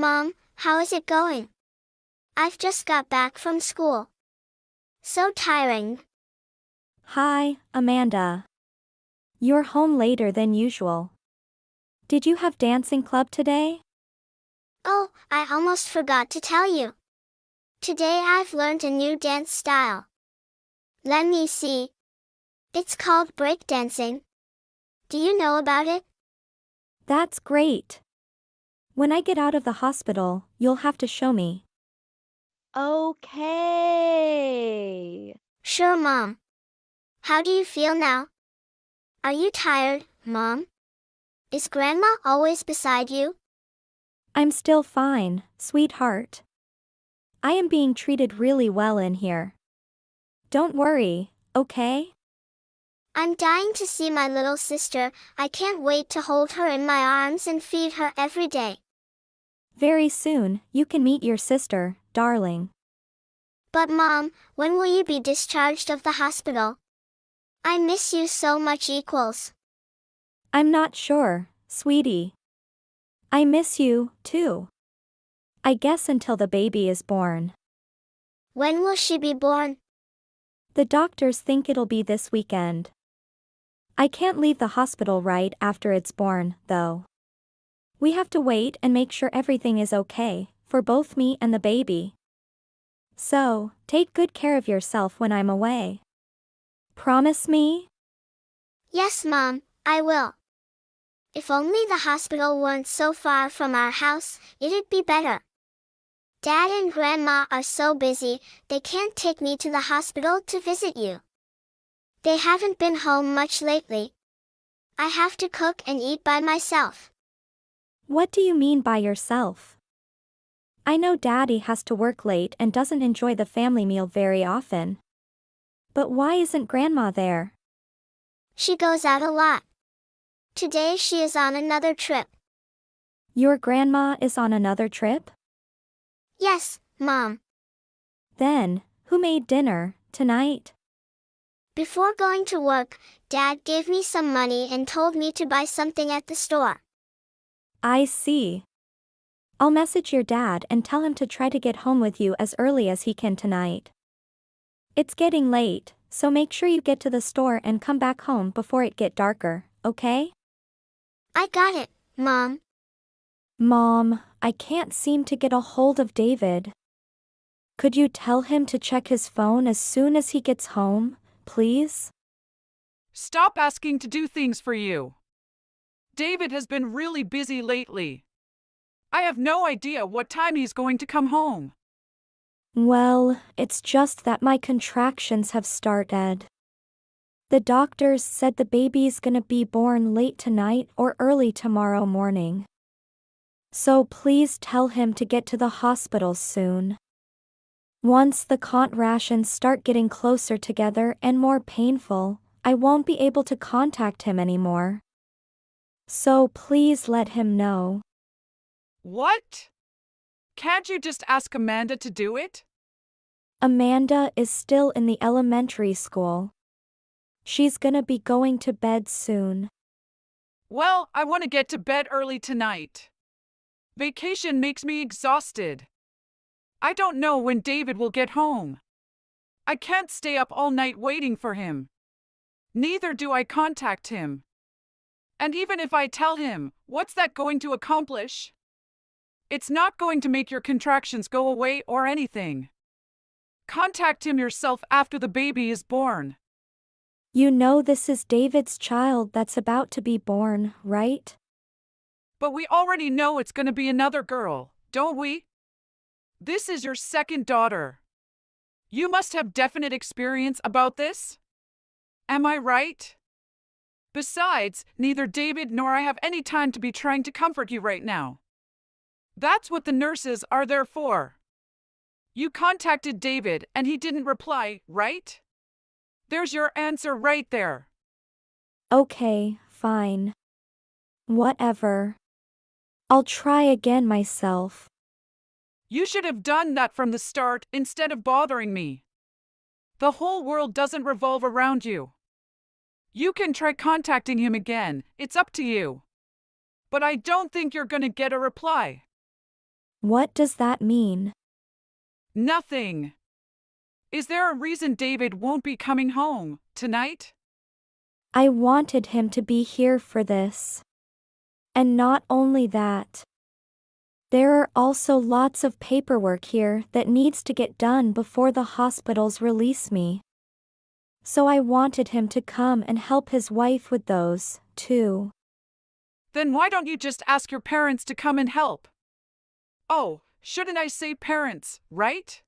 Mom, how is it going? I've just got back from school. So tiring. Hi, Amanda. You're home later than usual. Did you have dancing club today? Oh, I almost forgot to tell you. Today I've learned a new dance style. Let me see. It's called breakdancing. Do you know about it? That's great. When I get out of the hospital, you'll have to show me. Okay. Sure, Mom. How do you feel now? Are you tired, Mom? Is Grandma always beside you? I'm still fine, sweetheart. I am being treated really well in here. Don't worry, okay? I'm dying to see my little sister. I can't wait to hold her in my arms and feed her every day. Very soon, you can meet your sister, darling. But Mom, when will you be discharged of the hospital? I miss you so much equals. I'm not sure, sweetie. I miss you, too. I guess until the baby is born. When will she be born? The doctors think it'll be this weekend. I can't leave the hospital right after it's born, though. We have to wait and make sure everything is okay, for both me and the baby. So, take good care of yourself when I'm away. Promise me? Yes, Mom, I will. If only the hospital weren't so far from our house, it'd be better. Dad and Grandma are so busy, they can't take me to the hospital to visit you. They haven't been home much lately. I have to cook and eat by myself. What do you mean by yourself? I know Daddy has to work late and doesn't enjoy the family meal very often. But why isn't Grandma there? She goes out a lot. Today she is on another trip. Your grandma is on another trip? Yes, Mom. Then, who made dinner, tonight? Before going to work, Dad gave me some money and told me to buy something at the store. I see. I'll message your dad and tell him to try to get home with you as early as he can tonight. It's getting late, so make sure you get to the store and come back home before it get darker, okay? I got it, Mom. Mom, I can't seem to get a hold of David. Could you tell him to check his phone as soon as he gets home, please? Stop asking to do things for you. David has been really busy lately. I have no idea what time he's going to come home. Well, it's just that my contractions have started. The doctors said the baby's gonna be born late tonight or early tomorrow morning. So please tell him to get to the hospital soon. Once the contractions start getting closer together and more painful, I won't be able to contact him anymore. So please let him know. What? Can't you just ask Amanda to do it? Amanda is still in the elementary school. She's gonna be going to bed soon. Well, I want to get to bed early tonight. Vacation makes me exhausted. I don't know when David will get home. I can't stay up all night waiting for him. Neither do I contact him. And even if I tell him, what's that going to accomplish? It's not going to make your contractions go away or anything. Contact him yourself after the baby is born. You know this is David's child that's about to be born, right? But we already know it's going to be another girl, don't we? This is your second daughter. You must have definite experience about this? Am I right? Besides, neither David nor I have any time to be trying to comfort you right now. That's what the nurses are there for. You contacted David and he didn't reply, right? There's your answer right there. Okay, fine. Whatever. I'll try again myself. You should have done that from the start instead of bothering me. The whole world doesn't revolve around you. You can try contacting him again, it's up to you. But I don't think you're gonna get a reply. What does that mean? Nothing. Is there a reason David won't be coming home tonight? I wanted him to be here for this. And not only that. There are also lots of paperwork here that needs to get done before the hospitals release me. So I wanted him to come and help his wife with those, too. Then why don't you just ask your parents to come and help? Oh, shouldn't I say parents, right?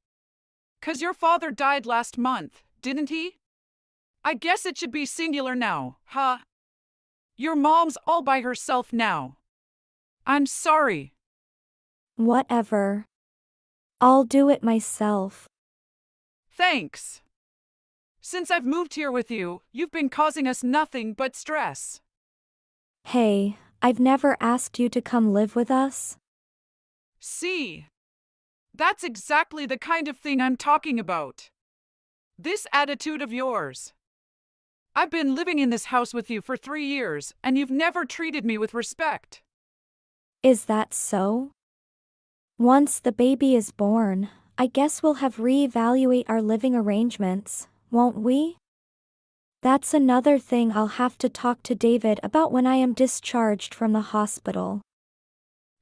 'Cause your father died last month, didn't he? I guess it should be singular now, huh? Your mom's all by herself now. I'm sorry. Whatever. I'll do it myself. Thanks. Since I've moved here with you, you've been causing us nothing but stress. Hey, I've never asked you to come live with us. See? That's exactly the kind of thing I'm talking about. This attitude of yours. I've been living in this house with you for 3 years, and you've never treated me with respect. Is that so? Once the baby is born, I guess we'll have reevaluate our living arrangements, won't we? That's another thing I'll have to talk to David about when I am discharged from the hospital.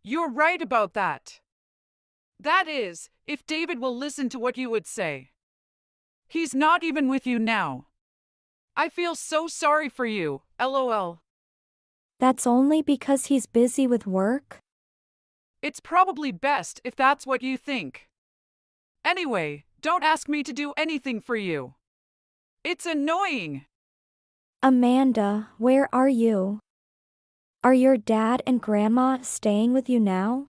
You're right about that. That is, if David will listen to what you would say. He's not even with you now. I feel so sorry for you, LOL. That's only because he's busy with work? It's probably best if that's what you think. Anyway, don't ask me to do anything for you. It's annoying. Amanda, where are you? Are your dad and grandma staying with you now?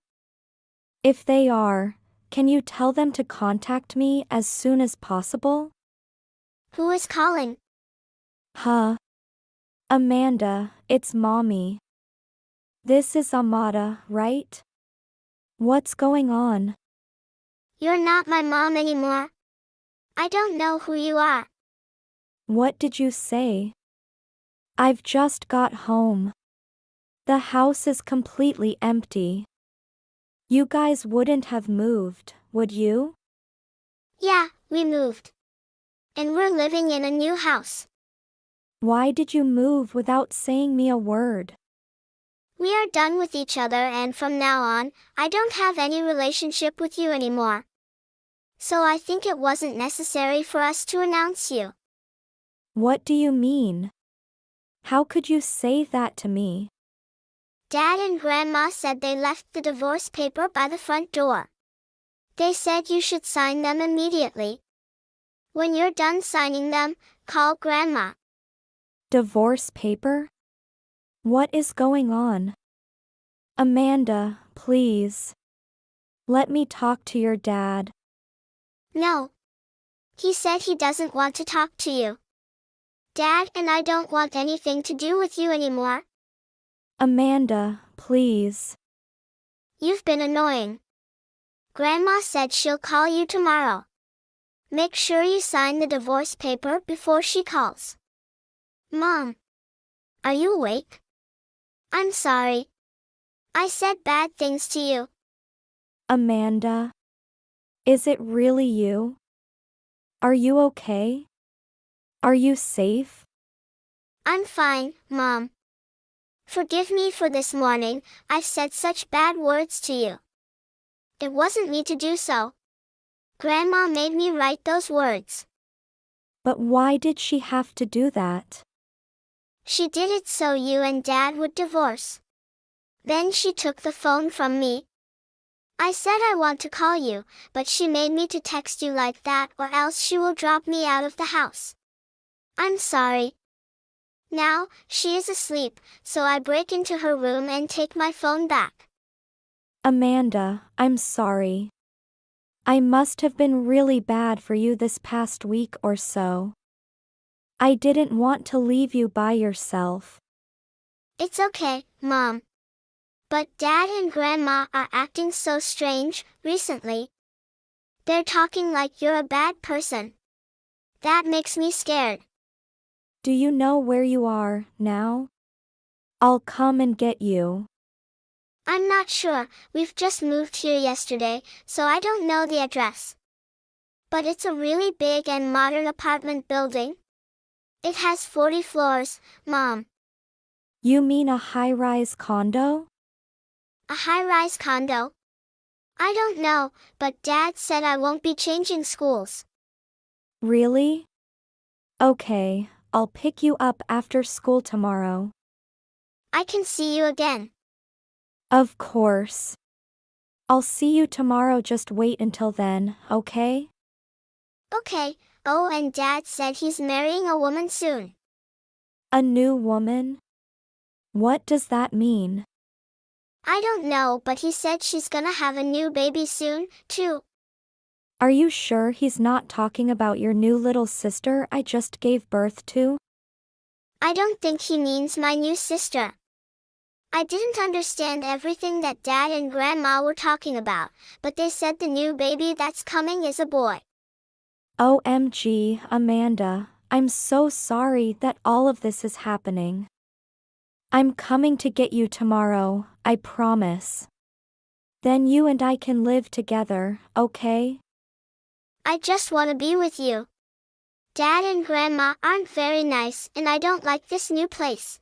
If they are, can you tell them to contact me as soon as possible? Who is calling? Huh? Amanda, it's Mommy. This is Amada, right? What's going on? You're not my mom anymore. I don't know who you are. What did you say? I've just got home. The house is completely empty. You guys wouldn't have moved, would you? Yeah, we moved. And we're living in a new house. Why did you move without saying me a word? We are done with each other, and from now on, I don't have any relationship with you anymore. So I think it wasn't necessary for us to announce you. What do you mean? How could you say that to me? Dad and Grandma said they left the divorce paper by the front door. They said you should sign them immediately. When you're done signing them, call Grandma. Divorce paper? What is going on? Amanda, please. Let me talk to your dad. No. He said he doesn't want to talk to you. Dad and I don't want anything to do with you anymore. Amanda, please. You've been annoying. Grandma said she'll call you tomorrow. Make sure you sign the divorce paper before she calls. Mom. Are you awake? I'm sorry. I said bad things to you. Amanda. Is it really you? Are you okay? Are you safe? I'm fine, Mom. Forgive me for this morning. I've said such bad words to you. It wasn't me to do so. Grandma made me write those words. But why did she have to do that? She did it so you and Dad would divorce. Then she took the phone from me. I said I want to call you, but she made me to text you like that, or else she will drop me out of the house. I'm sorry. Now, she is asleep, so I break into her room and take my phone back. Amanda, I'm sorry. I must have been really bad for you this past week or so. I didn't want to leave you by yourself. It's okay, Mom. But Dad and Grandma are acting so strange recently. They're talking like you're a bad person. That makes me scared. Do you know where you are now? I'll come and get you. I'm not sure, we've just moved here yesterday, so I don't know the address. But it's a really big and modern apartment building. It has 40 floors, Mom. You mean a high-rise condo? A high-rise condo? I don't know, but Dad said I won't be changing schools. Really? Okay, I'll pick you up after school tomorrow. I can see you again. Of course. I'll see you tomorrow, just wait until then, okay? Okay. Oh, and Dad said he's marrying a woman soon. A new woman? What does that mean? I don't know, but he said she's gonna have a new baby soon, too. Are you sure he's not talking about your new little sister I just gave birth to? I don't think he means my new sister. I didn't understand everything that Dad and Grandma were talking about, but they said the new baby that's coming is a boy. OMG, Amanda, I'm so sorry that all of this is happening. I'm coming to get you tomorrow, I promise. Then you and I can live together, okay? I just want to be with you. Dad and Grandma aren't very nice, and I don't like this new place.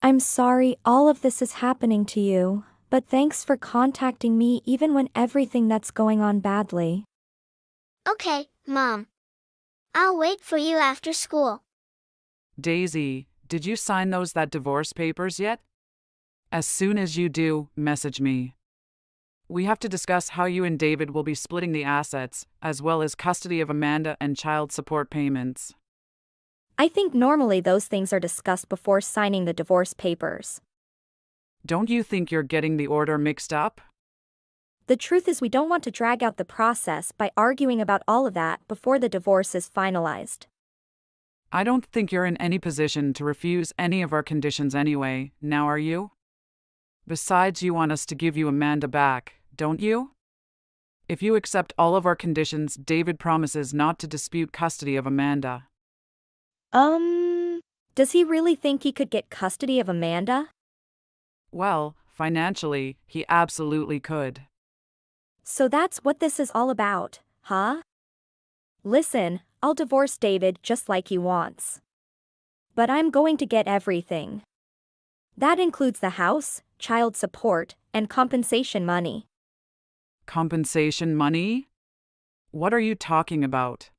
I'm sorry all of this is happening to you, but thanks for contacting me even when everything that's going on badly. Okay, Mom. I'll wait for you after school. Daisy, did you sign that divorce papers yet? As soon as you do, message me. We have to discuss how you and David will be splitting the assets, as well as custody of Amanda and child support payments. I think normally those things are discussed before signing the divorce papers. Don't you think you're getting the order mixed up? The truth is we don't want to drag out the process by arguing about all of that before the divorce is finalized. I don't think you're in any position to refuse any of our conditions anyway, now are you? Besides, you want us to give you Amanda back, don't you? If you accept all of our conditions, David promises not to dispute custody of Amanda. Does he really think he could get custody of Amanda? Well, financially, he absolutely could. So that's what this is all about, huh? Listen, I'll divorce David just like he wants. But I'm going to get everything. That includes the house, child support, and compensation money. Compensation money? What are you talking about?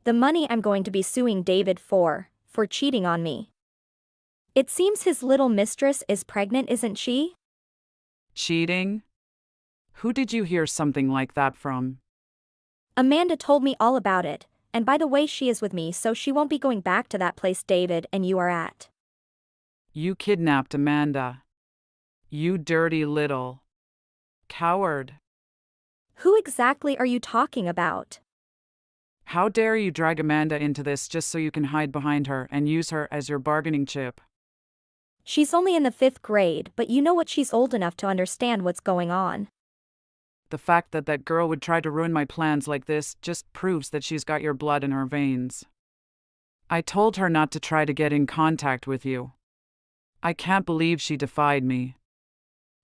The money I'm going to be suing David for cheating on me. It seems his little mistress is pregnant, isn't she? Cheating? Who did you hear something like that from? Amanda told me all about it, and by the way, she is with me, so she won't be going back to that place David and you are at. You kidnapped Amanda. You dirty little coward. Who exactly are you talking about? How dare you drag Amanda into this just so you can hide behind her and use her as your bargaining chip? She's only in the 5th grade, but you know what, she's old enough to understand what's going on. The fact that that girl would try to ruin my plans like this just proves that she's got your blood in her veins. I told her not to try to get in contact with you. I can't believe she defied me.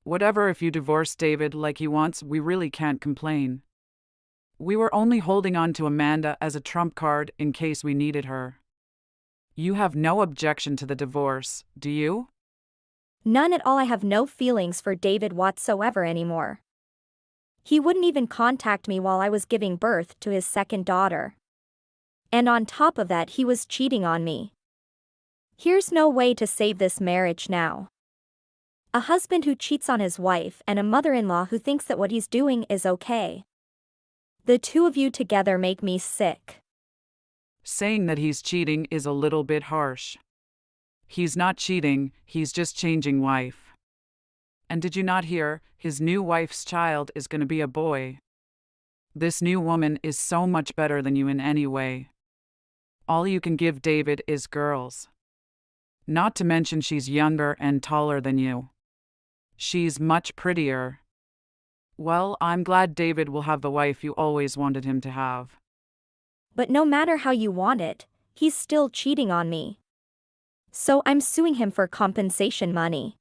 Whatever, if you divorce David like he wants, we really can't complain. We were only holding on to Amanda as a trump card in case we needed her. You have no objection to the divorce, do you? None at all. I have no feelings for David whatsoever anymore. He wouldn't even contact me while I was giving birth to his 2nd daughter. And on top of that, he was cheating on me. Here's no way to save this marriage now. A husband who cheats on his wife and a mother-in-law who thinks that what he's doing is okay. The two of you together make me sick. Saying that he's cheating is a little bit harsh. He's not cheating, he's just changing wife. And did you not hear, his new wife's child is going to be a boy? This new woman is so much better than you in any way. All you can give David is girls. Not to mention she's younger and taller than you. She's much prettier. Well, I'm glad David will have the wife you always wanted him to have. But no matter how you want it, he's still cheating on me. So I'm suing him for compensation money.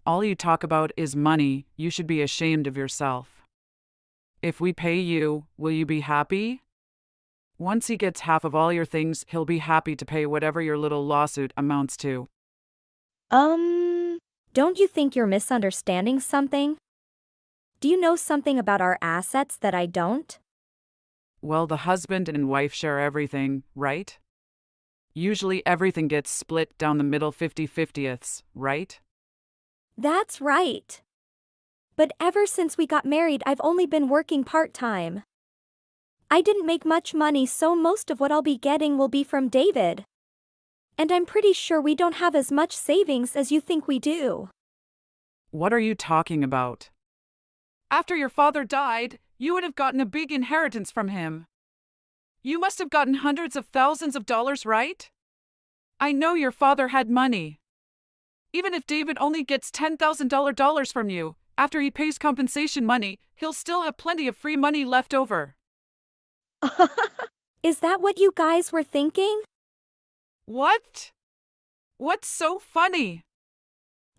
All you talk about is money. You should be ashamed of yourself. If we pay you, will you be happy? Once he gets half of all your things, he'll be happy to pay whatever your little lawsuit amounts to. Don't you think you're misunderstanding something? Do you know something about our assets that I don't? Well, the husband and wife share everything, right? Usually everything gets split down the middle 50/50ths, right? That's right. But ever since we got married, I've only been working part-time. I didn't make much money, so most of what I'll be getting will be from David. And I'm pretty sure we don't have as much savings as you think we do. What are you talking about? After your father died, you would have gotten a big inheritance from him. You must have gotten hundreds of thousands of dollars, right? I know your father had money. Even if David only gets $10,000 from you, after he pays compensation money, he'll still have plenty of free money left over. Is that what you guys were thinking? What? What's so funny?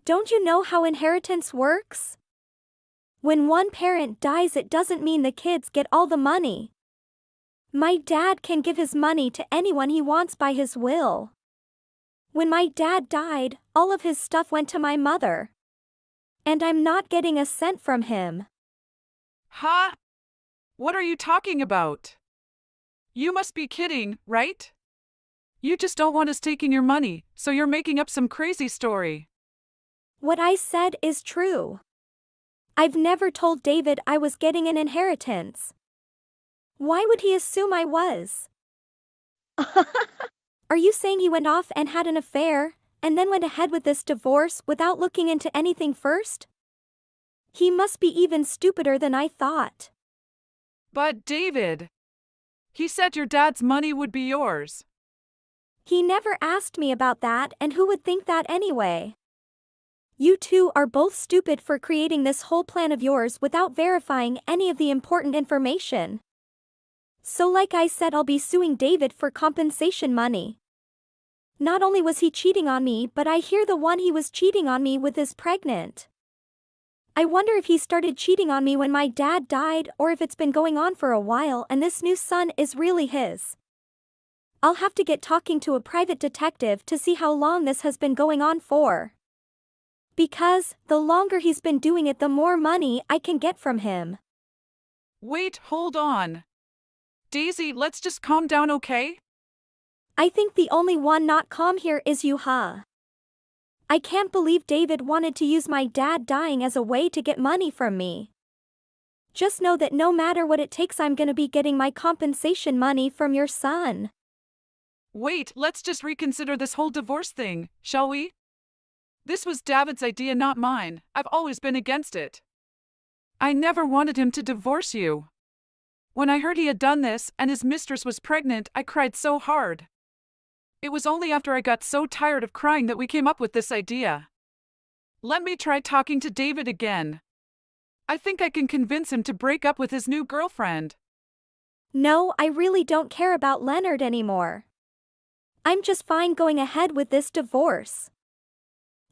Don't you know how inheritance works? When one parent dies, it doesn't mean the kids get all the money. My dad can give his money to anyone he wants by his will. When my dad died, all of his stuff went to my mother. And I'm not getting a cent from him. Huh? What are you talking about? You must be kidding, right? You just don't want us taking your money, so you're making up some crazy story. What I said is true. I've never told David I was getting an inheritance. Why would he assume I was? Are you saying he went off and had an affair, and then went ahead with this divorce without looking into anything first? He must be even stupider than I thought. But David, he said your dad's money would be yours. He never asked me about that, and who would think that anyway? You two are both stupid for creating this whole plan of yours without verifying any of the important information. So like I said, I'll be suing David for compensation money. Not only was he cheating on me, but I hear the one he was cheating on me with is pregnant. I wonder if he started cheating on me when my dad died, or if it's been going on for a while and this new son is really his. I'll have to get talking to a private detective to see how long this has been going on for. Because, the longer he's been doing it, the more money I can get from him. Wait, hold on. Daisy, let's just calm down, okay? I think the only one not calm here is you, huh? I can't believe David wanted to use my dad dying as a way to get money from me. Just know that no matter what it takes, I'm gonna be getting my compensation money from your son. Wait, let's just reconsider this whole divorce thing, shall we? This was David's idea, not mine. I've always been against it. I never wanted him to divorce you. When I heard he had done this and his mistress was pregnant, I cried so hard. It was only after I got so tired of crying that we came up with this idea. Let me try talking to David again. I think I can convince him to break up with his new girlfriend. No, I really don't care about Leonard anymore. I'm just fine going ahead with this divorce.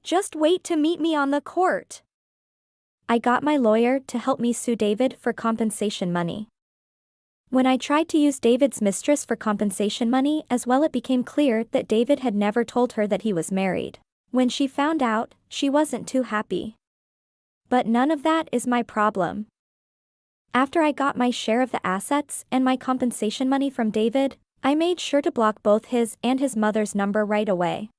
Just wait to meet me on the court. I got my lawyer to help me sue David for compensation money. When I tried to use David's mistress for compensation money as well, it became clear that David had never told her that he was married. When she found out, she wasn't too happy. But none of that is my problem. After I got my share of the assets and my compensation money from David, I made sure to block both his and his mother's number right away.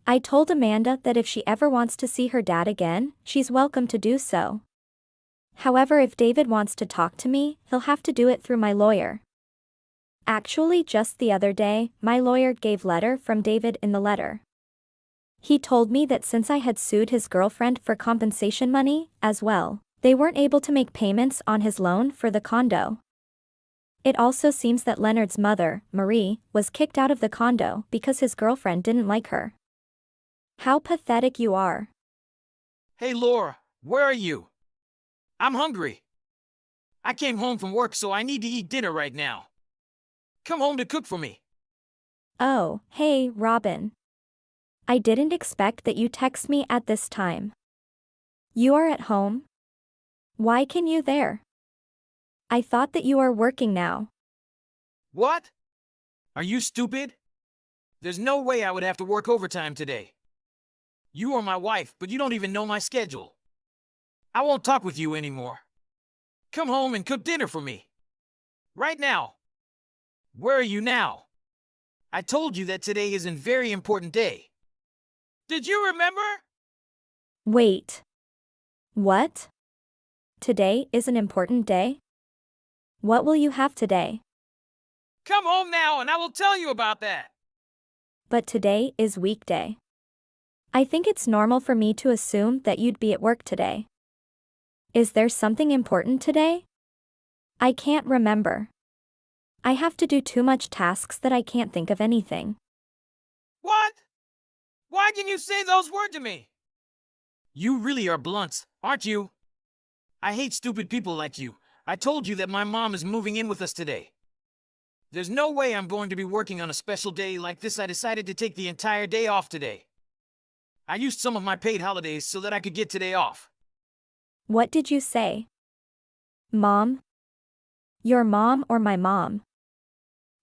I told Amanda that if she ever wants to see her dad again, she's welcome to do so. However, if David wants to talk to me, he'll have to do it through my lawyer. Actually, just the other day, my lawyer gave letter from David in the letter. He told me that since I had sued his girlfriend for compensation money, as well, they weren't able to make payments on his loan for the condo. It also seems that Leonard's mother, Marie, was kicked out of the condo because his girlfriend didn't like her. How pathetic you are. Hey Laura, where are you? I'm hungry. I came home from work, so I need to eat dinner right now. Come home to cook for me. Oh, hey, Robin. I didn't expect that you text me at this time. You are at home? Why can you there? I thought that you are working now. What? Are you stupid? There's no way I would have to work overtime today. You are my wife, but you don't even know my schedule. I won't talk with you anymore. Come home and cook dinner for me. Right now. Where are you now? I told you that today is a very important day. Did you remember? Wait. What? Today is an important day? What will you have today? Come home now and I will tell you about that. But today is weekday. I think it's normal for me to assume that you'd be at work today. Is there something important today? I can't remember. I have to do too much tasks that I can't think of anything. What? Why can you say those words to me? You really are blunt, aren't you? I hate stupid people like you. I told you that my mom is moving in with us today. There's no way I'm going to be working on a special day like this. I decided to take the entire day off today. I used some of my paid holidays so that I could get today off. What did you say? Mom? Your mom or my mom?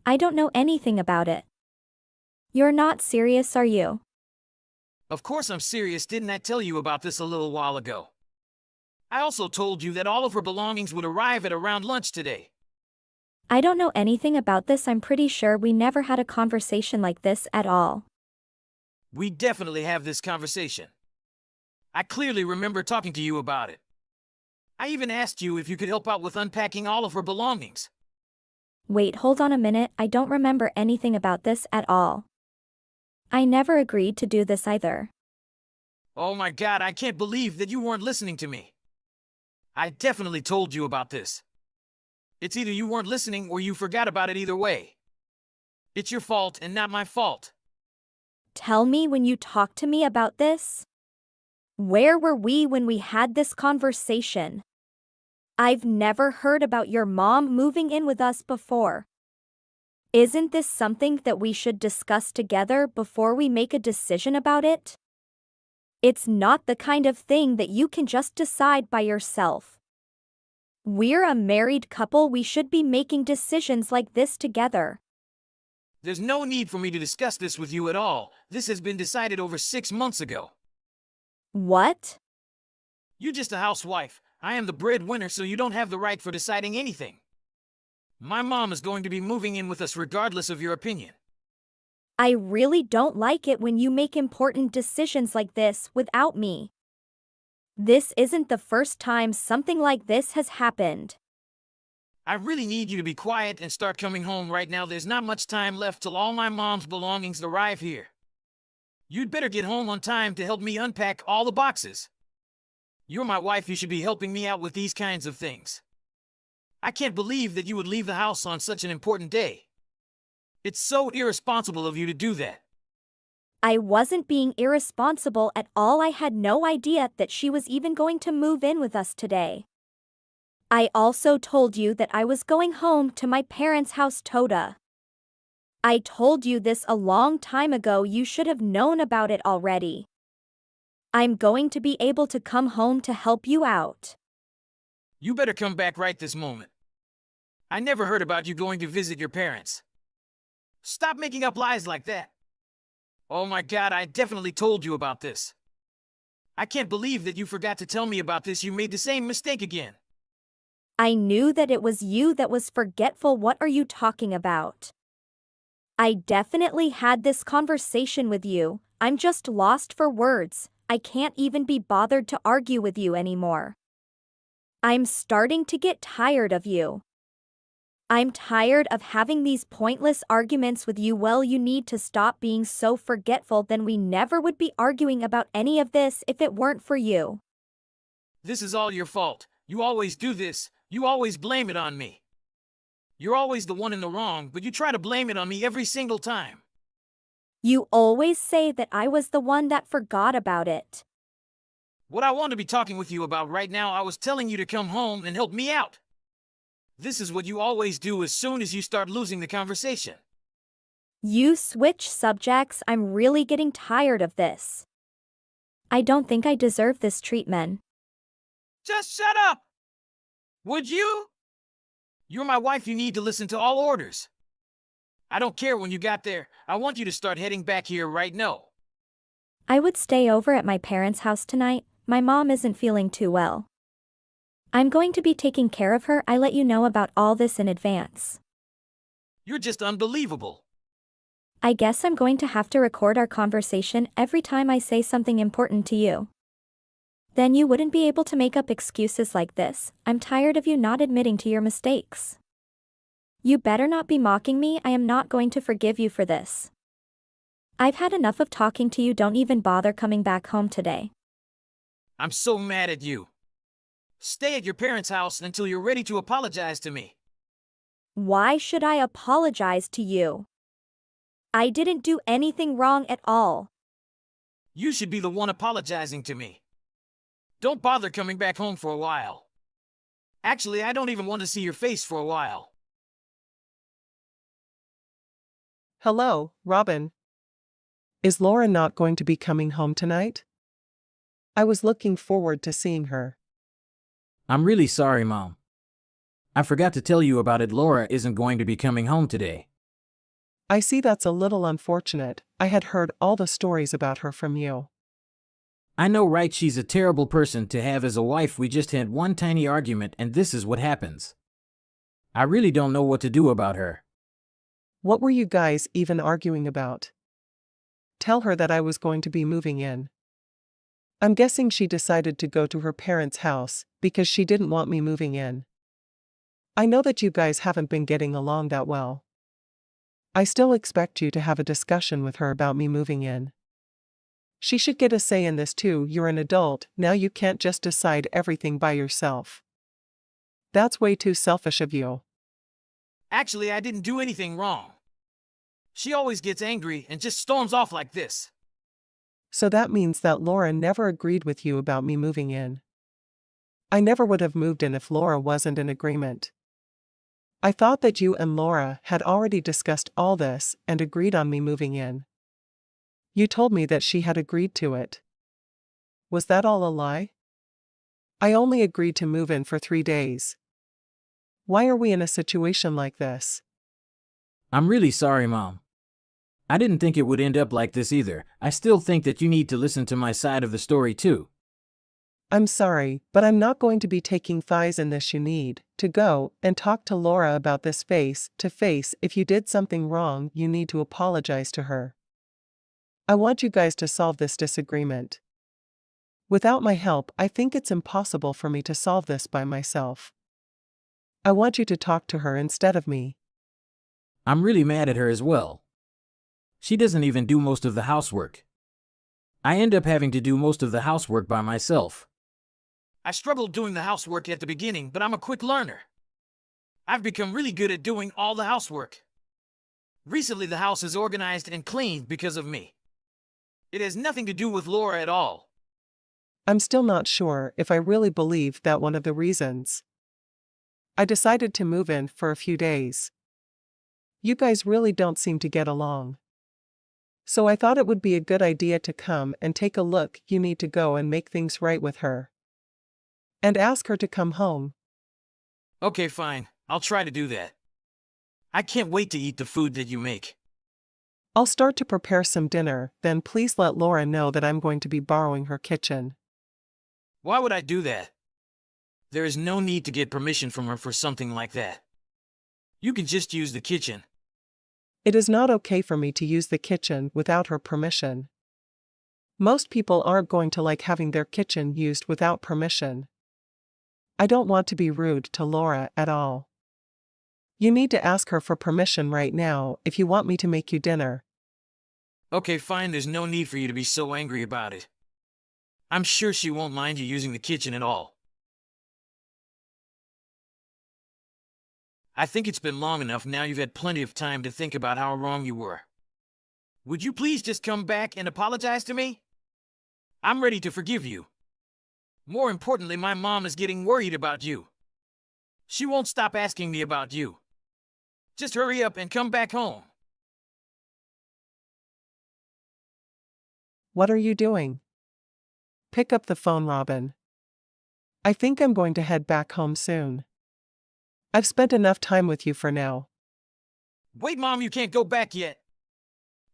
I don't know anything about it. You're not serious, are you? Of course I'm serious. Didn't I tell you about this a little while ago? I also told you that all of her belongings would arrive at around lunch today. I don't know anything about this. I'm pretty sure we never had a conversation like this at all. We definitely have this conversation. I clearly remember talking to you about it. I even asked you if you could help out with unpacking all of her belongings. Wait, hold on a minute. I don't remember anything about this at all. I never agreed to do this either. Oh my God, I can't believe that you weren't listening to me. I definitely told you about this. It's either you weren't listening or you forgot about it. Either way. It's your fault and not my fault. Tell me when you talked to me about this? Where were we when we had this conversation? I've never heard about your mom moving in with us before. Isn't this something that we should discuss together before we make a decision about it? It's not the kind of thing that you can just decide by yourself. We're a married couple. We should be making decisions like this together. There's no need for me to discuss this with you at all. This has been decided over 6 months ago. What? You're just a housewife. I am the breadwinner, so you don't have the right for deciding anything. My mom is going to be moving in with us regardless of your opinion. I really don't like it when you make important decisions like this without me. This isn't the first time something like this has happened. I really need you to be quiet and start coming home right now. There's not much time left till all my mom's belongings arrive here. You'd better get home on time to help me unpack all the boxes. You're my wife. You should be helping me out with these kinds of things. I can't believe that you would leave the house on such an important day. It's so irresponsible of you to do that. I wasn't being irresponsible at all. I had no idea that she was even going to move in with us today. I also told you that I was going home to my parents' house, Toda. I told you this a long time ago. You should have known about it already. I'm going to be able to come home to help you out. You better come back right this moment. I never heard about you going to visit your parents. Stop making up lies like that. Oh my God, I definitely told you about this. I can't believe that you forgot to tell me about this. You made the same mistake again. I knew that it was you that was forgetful. What are you talking about? I definitely had this conversation with you. I'm just lost for words. I can't even be bothered to argue with you anymore. I'm starting to get tired of you. I'm tired of having these pointless arguments with you. Well, you need to stop being so forgetful. Then we never would be arguing about any of this if it weren't for you. This is all your fault. You always do this. You always blame it on me. You're always the one in the wrong, but you try to blame it on me every single time. You always say that I was the one that forgot about it. What I want to be talking with you about right now, I was telling you to come home and help me out. This is what you always do as soon as you start losing the conversation. You switch subjects. I'm really getting tired of this. I don't think I deserve this treatment. Just shut up! Would you? You're my wife, you need to listen to all orders. I don't care when you got there. I want you to start heading back here right now. I would stay over at my parents' house tonight. My mom isn't feeling too well. I'm going to be taking care of her. I let you know about all this in advance. You're just unbelievable. I guess I'm going to have to record our conversation every time I say something important to you. Then you wouldn't be able to make up excuses like this. I'm tired of you not admitting to your mistakes. You better not be mocking me. I am not going to forgive you for this. I've had enough of talking to you. Don't even bother coming back home today. I'm so mad at you. Stay at your parents' house until you're ready to apologize to me. Why should I apologize to you? I didn't do anything wrong at all. You should be the one apologizing to me. Don't bother coming back home for a while. Actually, I don't even want to see your face for a while. Hello, Robin. Is Laura not going to be coming home tonight? I was looking forward to seeing her. I'm really sorry, Mom. I forgot to tell you about it. Laura isn't going to be coming home today. I see that's a little unfortunate. I had heard all the stories about her from you. I know, right? She's a terrible person to have as a wife. We just had one tiny argument and this is what happens. I really don't know what to do about her. What were you guys even arguing about? Tell her that I was going to be moving in. I'm guessing she decided to go to her parents' house because she didn't want me moving in. I know that you guys haven't been getting along that well. I still expect you to have a discussion with her about me moving in. She should get a say in this too. You're an adult, now you can't just decide everything by yourself. That's way too selfish of you. Actually, I didn't do anything wrong. She always gets angry and just storms off like this. So that means that Laura never agreed with you about me moving in. I never would have moved in if Laura wasn't in agreement. I thought that you and Laura had already discussed all this and agreed on me moving in. You told me that she had agreed to it. Was that all a lie? I only agreed to move in for 3 days. Why are we in a situation like this? I'm really sorry, Mom. I didn't think it would end up like this either. I still think that you need to listen to my side of the story too. I'm sorry, but I'm not going to be taking thighs in this. You need to go and talk to Laura about this face to face. If you did something wrong, you need to apologize to her. I want you guys to solve this disagreement. Without my help, I think it's impossible for me to solve this by myself. I want you to talk to her instead of me. I'm really mad at her as well. She doesn't even do most of the housework. I end up having to do most of the housework by myself. I struggled doing the housework at the beginning, but I'm a quick learner. I've become really good at doing all the housework. Recently, the house is organized and cleaned because of me. It has nothing to do with Laura at all. I'm still not sure if I really believe that one of the reasons. I decided to move in for a few days. You guys really don't seem to get along. So I thought it would be a good idea to come and take a look. You need to go and make things right with her. And ask her to come home. Okay, fine. I'll try to do that. I can't wait to eat the food that you make. I'll start to prepare some dinner, then please let Laura know that I'm going to be borrowing her kitchen. Why would I do that? There is no need to get permission from her for something like that. You can just use the kitchen. It is not okay for me to use the kitchen without her permission. Most people aren't going to like having their kitchen used without permission. I don't want to be rude to Laura at all. You need to ask her for permission right now if you want me to make you dinner. Okay, fine, there's no need for you to be so angry about it. I'm sure she won't mind you using the kitchen at all. I think it's been long enough now. You've had plenty of time to think about how wrong you were. Would you please just come back and apologize to me? I'm ready to forgive you. More importantly, my mom is getting worried about you. She won't stop asking me about you. Just hurry up and come back home. What are you doing? Pick up the phone, Robin. I think I'm going to head back home soon. I've spent enough time with you for now. Wait, Mom, you can't go back yet.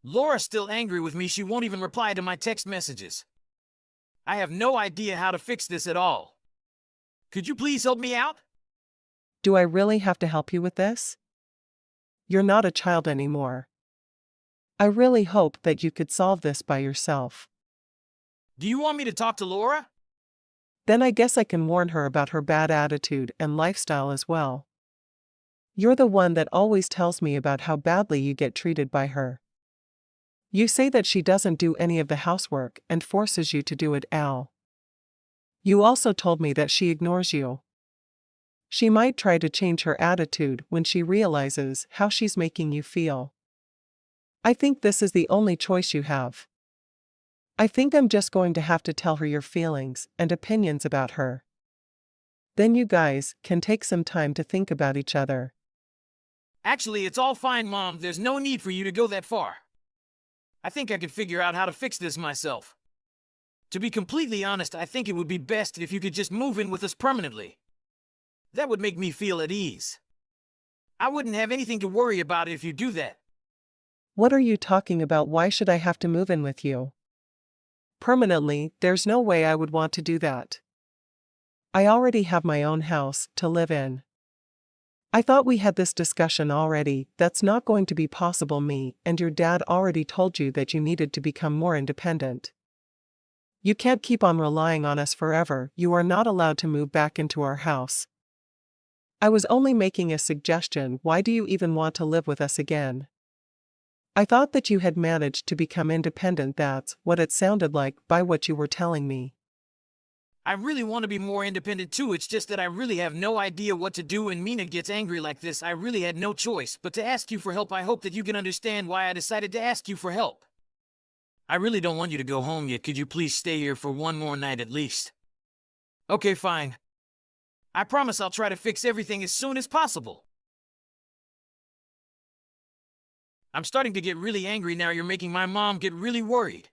Laura's still angry with me. She won't even reply to my text messages. I have no idea how to fix this at all. Could you please help me out? Do I really have to help you with this? You're not a child anymore. I really hope that you could solve this by yourself. Do you want me to talk to Laura? Then I guess I can warn her about her bad attitude and lifestyle as well. You're the one that always tells me about how badly you get treated by her. You say that she doesn't do any of the housework and forces you to do it, Al. You also told me that she ignores you. She might try to change her attitude when she realizes how she's making you feel. I think this is the only choice you have. I think I'm just going to have to tell her your feelings and opinions about her. Then you guys can take some time to think about each other. Actually, it's all fine, Mom. There's no need for you to go that far. I think I could figure out how to fix this myself. To be completely honest, I think it would be best if you could just move in with us permanently. That would make me feel at ease. I wouldn't have anything to worry about if you do that. What are you talking about? Why should I have to move in with you? Permanently, there's no way I would want to do that. I already have my own house to live in. I thought we had this discussion already. That's not going to be possible. Me and your dad already told you that you needed to become more independent. You can't keep on relying on us forever. You are not allowed to move back into our house. I was only making a suggestion. Why do you even want to live with us again? I thought that you had managed to become independent. That's what it sounded like by what you were telling me. I really want to be more independent too. It's just that I really have no idea what to do when Mina gets angry like this. I really had no choice but to ask you for help. I hope that you can understand why I decided to ask you for help. I really don't want you to go home yet. Could you please stay here for one more night at least? Okay, fine. I promise I'll try to fix everything as soon as possible. I'm starting to get really angry now. You're making my mom get really worried.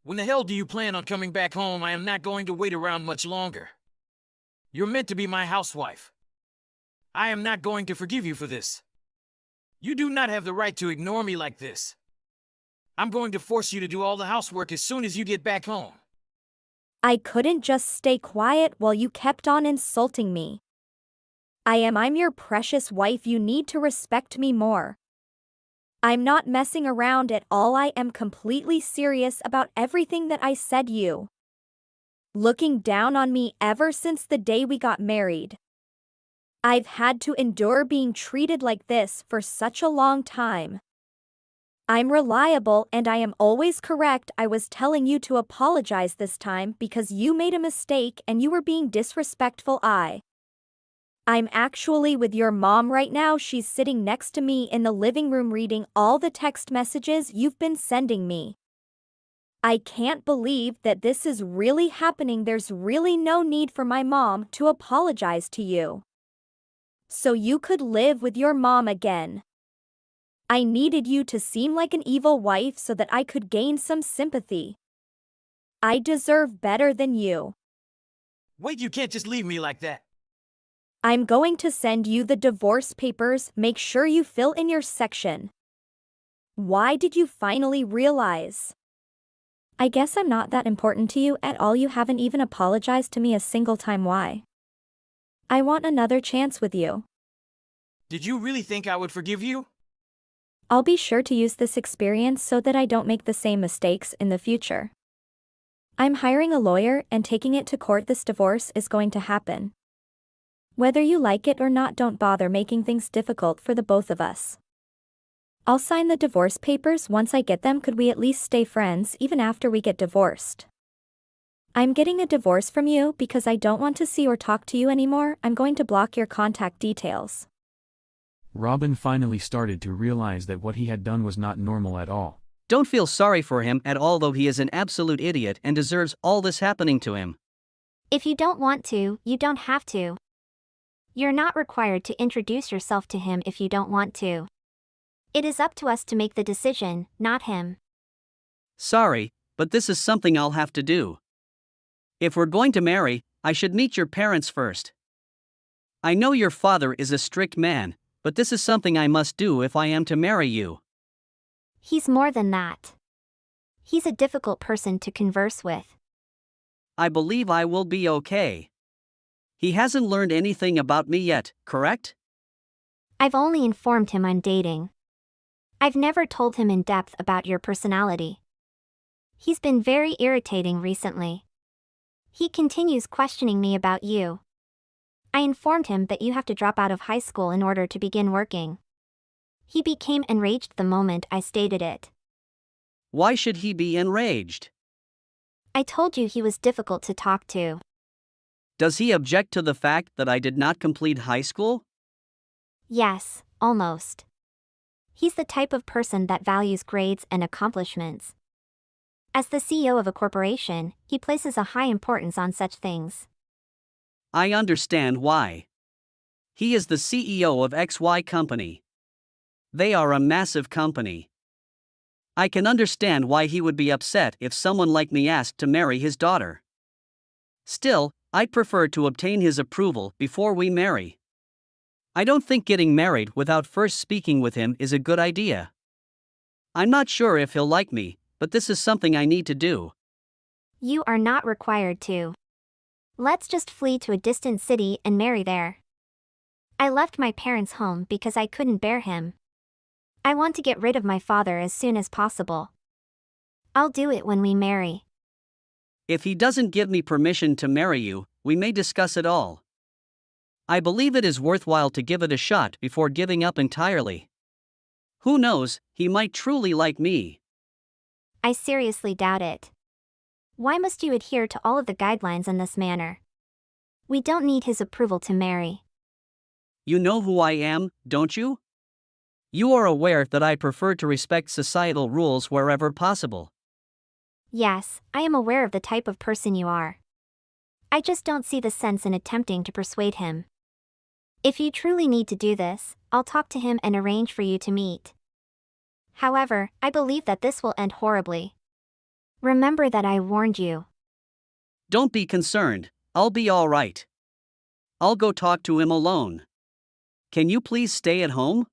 When the hell do you plan on coming back home? I am not going to wait around much longer. You're meant to be my housewife. I am not going to forgive you for this. You do not have the right to ignore me like this. I'm going to force you to do all the housework as soon as you get back home. I couldn't just stay quiet while you kept on insulting me. I'm your precious wife. You need to respect me more. I'm not messing around at all. I am completely serious about everything that I said. You looking down on me ever since the day we got married. I've had to endure being treated like this for such a long time. I'm reliable and I am always correct. I was telling you to apologize this time because you made a mistake and you were being disrespectful. I'm actually with your mom right now. She's sitting next to me in the living room reading all the text messages you've been sending me. I can't believe that this is really happening. There's really no need for my mom to apologize to you. So you could live with your mom again. I needed you to seem like an evil wife so that I could gain some sympathy. I deserve better than you. Wait, you can't just leave me like that. I'm going to send you the divorce papers. Make sure you fill in your section. Why did you finally realize? I guess I'm not that important to you at all. You haven't even apologized to me a single time. Why? I want another chance with you. Did you really think I would forgive you? I'll be sure to use this experience so that I don't make the same mistakes in the future. I'm hiring a lawyer and taking it to court. This divorce is going to happen. Whether you like it or not, don't bother making things difficult for the both of us. I'll sign the divorce papers once I get them. Could we at least stay friends even after we get divorced? I'm getting a divorce from you because I don't want to see or talk to you anymore. I'm going to block your contact details. Robin finally started to realize that what he had done was not normal at all. Don't feel sorry for him at all, though he is an absolute idiot and deserves all this happening to him. If you don't want to, you don't have to. You're not required to introduce yourself to him if you don't want to. It is up to us to make the decision, not him. Sorry, but this is something I'll have to do. If we're going to marry, I should meet your parents first. I know your father is a strict man, but this is something I must do if I am to marry you. He's more than that. He's a difficult person to converse with. I believe I will be okay. He hasn't learned anything about me yet, correct? I've only informed him I'm dating. I've never told him in depth about your personality. He's been very irritating recently. He continues questioning me about you. I informed him that you have to drop out of high school in order to begin working. He became enraged the moment I stated it. Why should he be enraged? I told you he was difficult to talk to. Does he object to the fact that I did not complete high school? Yes, almost. He's the type of person that values grades and accomplishments. As the CEO of a corporation, he places a high importance on such things. I understand why. He is the CEO of XY company. They are a massive company. I can understand why he would be upset if someone like me asked to marry his daughter. Still, I'd prefer to obtain his approval before we marry. I don't think getting married without first speaking with him is a good idea. I'm not sure if he'll like me, but this is something I need to do. You are not required to. Let's just flee to a distant city and marry there. I left my parents' home because I couldn't bear him. I want to get rid of my father as soon as possible. I'll do it when we marry. If he doesn't give me permission to marry you, we may discuss it all. I believe it is worthwhile to give it a shot before giving up entirely. Who knows, he might truly like me. I seriously doubt it. Why must you adhere to all of the guidelines in this manner? We don't need his approval to marry. You know who I am, don't you? You are aware that I prefer to respect societal rules wherever possible. Yes, I am aware of the type of person you are. I just don't see the sense in attempting to persuade him. If you truly need to do this, I'll talk to him and arrange for you to meet. However, I believe that this will end horribly. Remember that I warned you. Don't be concerned, I'll be all right. I'll go talk to him alone. Can you please stay at home?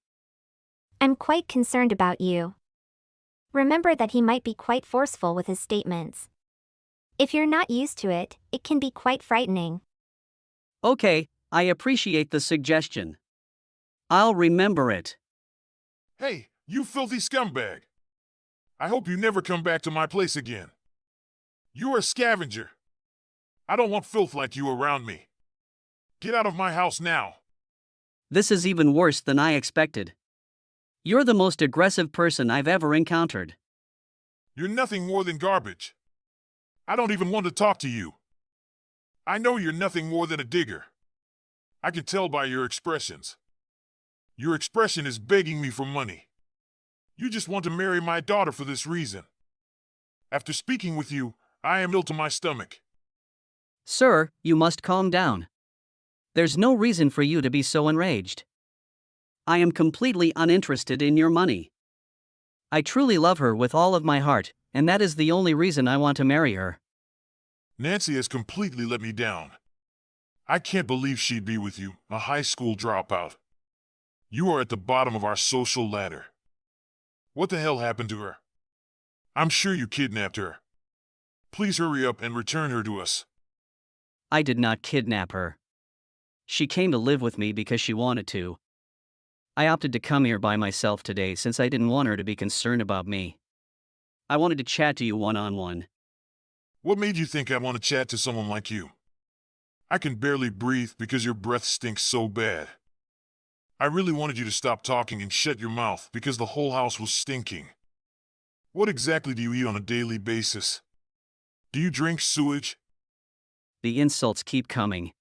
I'm quite concerned about you. Remember that he might be quite forceful with his statements. If you're not used to it, it can be quite frightening. Okay, I appreciate the suggestion. I'll remember it. Hey, you filthy scumbag. I hope you never come back to my place again. You're a scavenger. I don't want filth like you around me. Get out of my house now. This is even worse than I expected. You're the most aggressive person I've ever encountered. You're nothing more than garbage. I don't even want to talk to you. I know you're nothing more than a digger. I can tell by your expressions. Your expression is begging me for money. You just want to marry my daughter for this reason. After speaking with you, I am ill to my stomach. Sir, you must calm down. There's no reason for you to be so enraged. I am completely uninterested in your money. I truly love her with all of my heart, and that is the only reason I want to marry her. Nancy has completely let me down. I can't believe she'd be with you, a high school dropout. You are at the bottom of our social ladder. What the hell happened to her? I'm sure you kidnapped her. Please hurry up and return her to us. I did not kidnap her. She came to live with me because she wanted to. I opted to come here by myself today since I didn't want her to be concerned about me. I wanted to chat to you one-on-one. What made you think I want to chat to someone like you? I can barely breathe because your breath stinks so bad. I really wanted you to stop talking and shut your mouth because the whole house was stinking. What exactly do you eat on a daily basis? Do you drink sewage? The insults keep coming.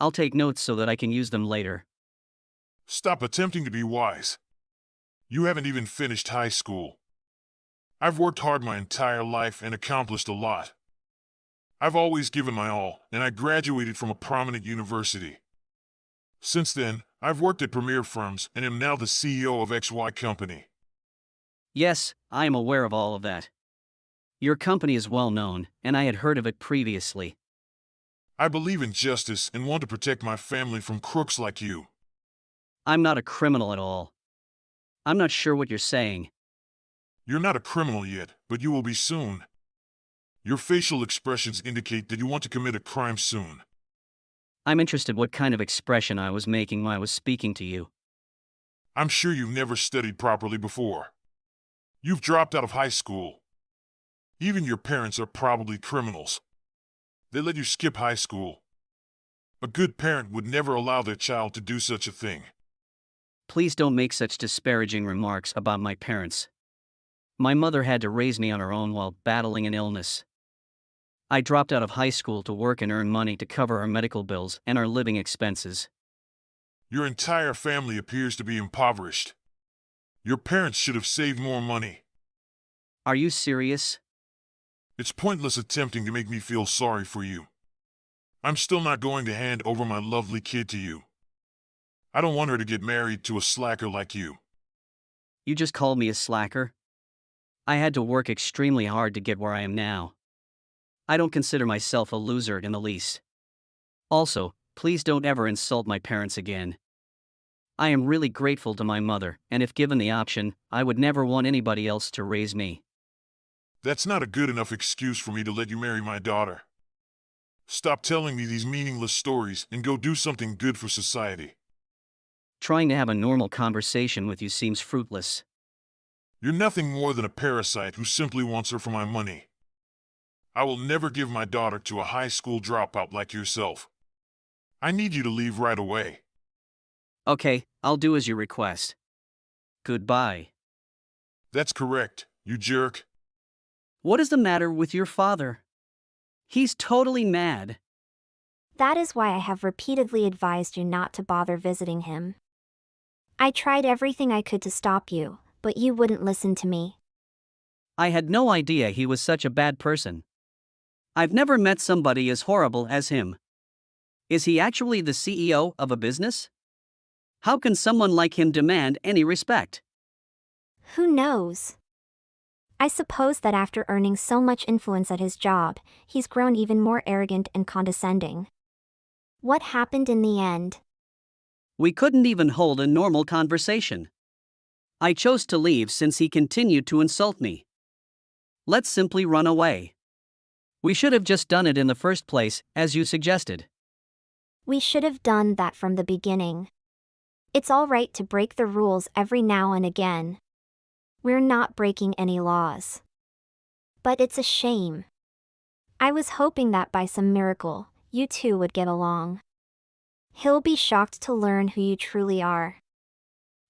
I'll take notes so that I can use them later. Stop attempting to be wise. You haven't even finished high school. I've worked hard my entire life and accomplished a lot. I've always given my all, and I graduated from a prominent university. Since then, I've worked at premier firms and am now the CEO of XY company. Yes, I am aware of all of that. Your company is well known, and I had heard of it previously. I believe in justice and want to protect my family from crooks like you. I'm not a criminal at all. I'm not sure what you're saying. You're not a criminal yet, but you will be soon. Your facial expressions indicate that you want to commit a crime soon. I'm interested what kind of expression I was making when I was speaking to you. I'm sure you've never studied properly before. You've dropped out of high school. Even your parents are probably criminals. They let you skip high school. A good parent would never allow their child to do such a thing. Please don't make such disparaging remarks about my parents. My mother had to raise me on her own while battling an illness. I dropped out of high school to work and earn money to cover our medical bills and our living expenses. Your entire family appears to be impoverished. Your parents should have saved more money. Are you serious? It's pointless attempting to make me feel sorry for you. I'm still not going to hand over my lovely kid to you. I don't want her to get married to a slacker like you. You just called me a slacker? I had to work extremely hard to get where I am now. I don't consider myself a loser in the least. Also, please don't ever insult my parents again. I am really grateful to my mother, and if given the option, I would never want anybody else to raise me. That's not a good enough excuse for me to let you marry my daughter. Stop telling me these meaningless stories and go do something good for society. Trying to have a normal conversation with you seems fruitless. You're nothing more than a parasite who simply wants her for my money. I will never give my daughter to a high school dropout like yourself. I need you to leave right away. Okay, I'll do as you request. Goodbye. That's correct, you jerk. What is the matter with your father? He's totally mad. That is why I have repeatedly advised you not to bother visiting him. I tried everything I could to stop you, but you wouldn't listen to me. I had no idea he was such a bad person. I've never met somebody as horrible as him. Is he actually the CEO of a business? How can someone like him demand any respect? Who knows? I suppose that after earning so much influence at his job, he's grown even more arrogant and condescending. What happened in the end? We couldn't even hold a normal conversation. I chose to leave since he continued to insult me. Let's simply run away. We should have just done it in the first place, as you suggested. We should have done that from the beginning. It's all right to break the rules every now and again. We're not breaking any laws. But it's a shame. I was hoping that by some miracle, you two would get along. He'll be shocked to learn who you truly are.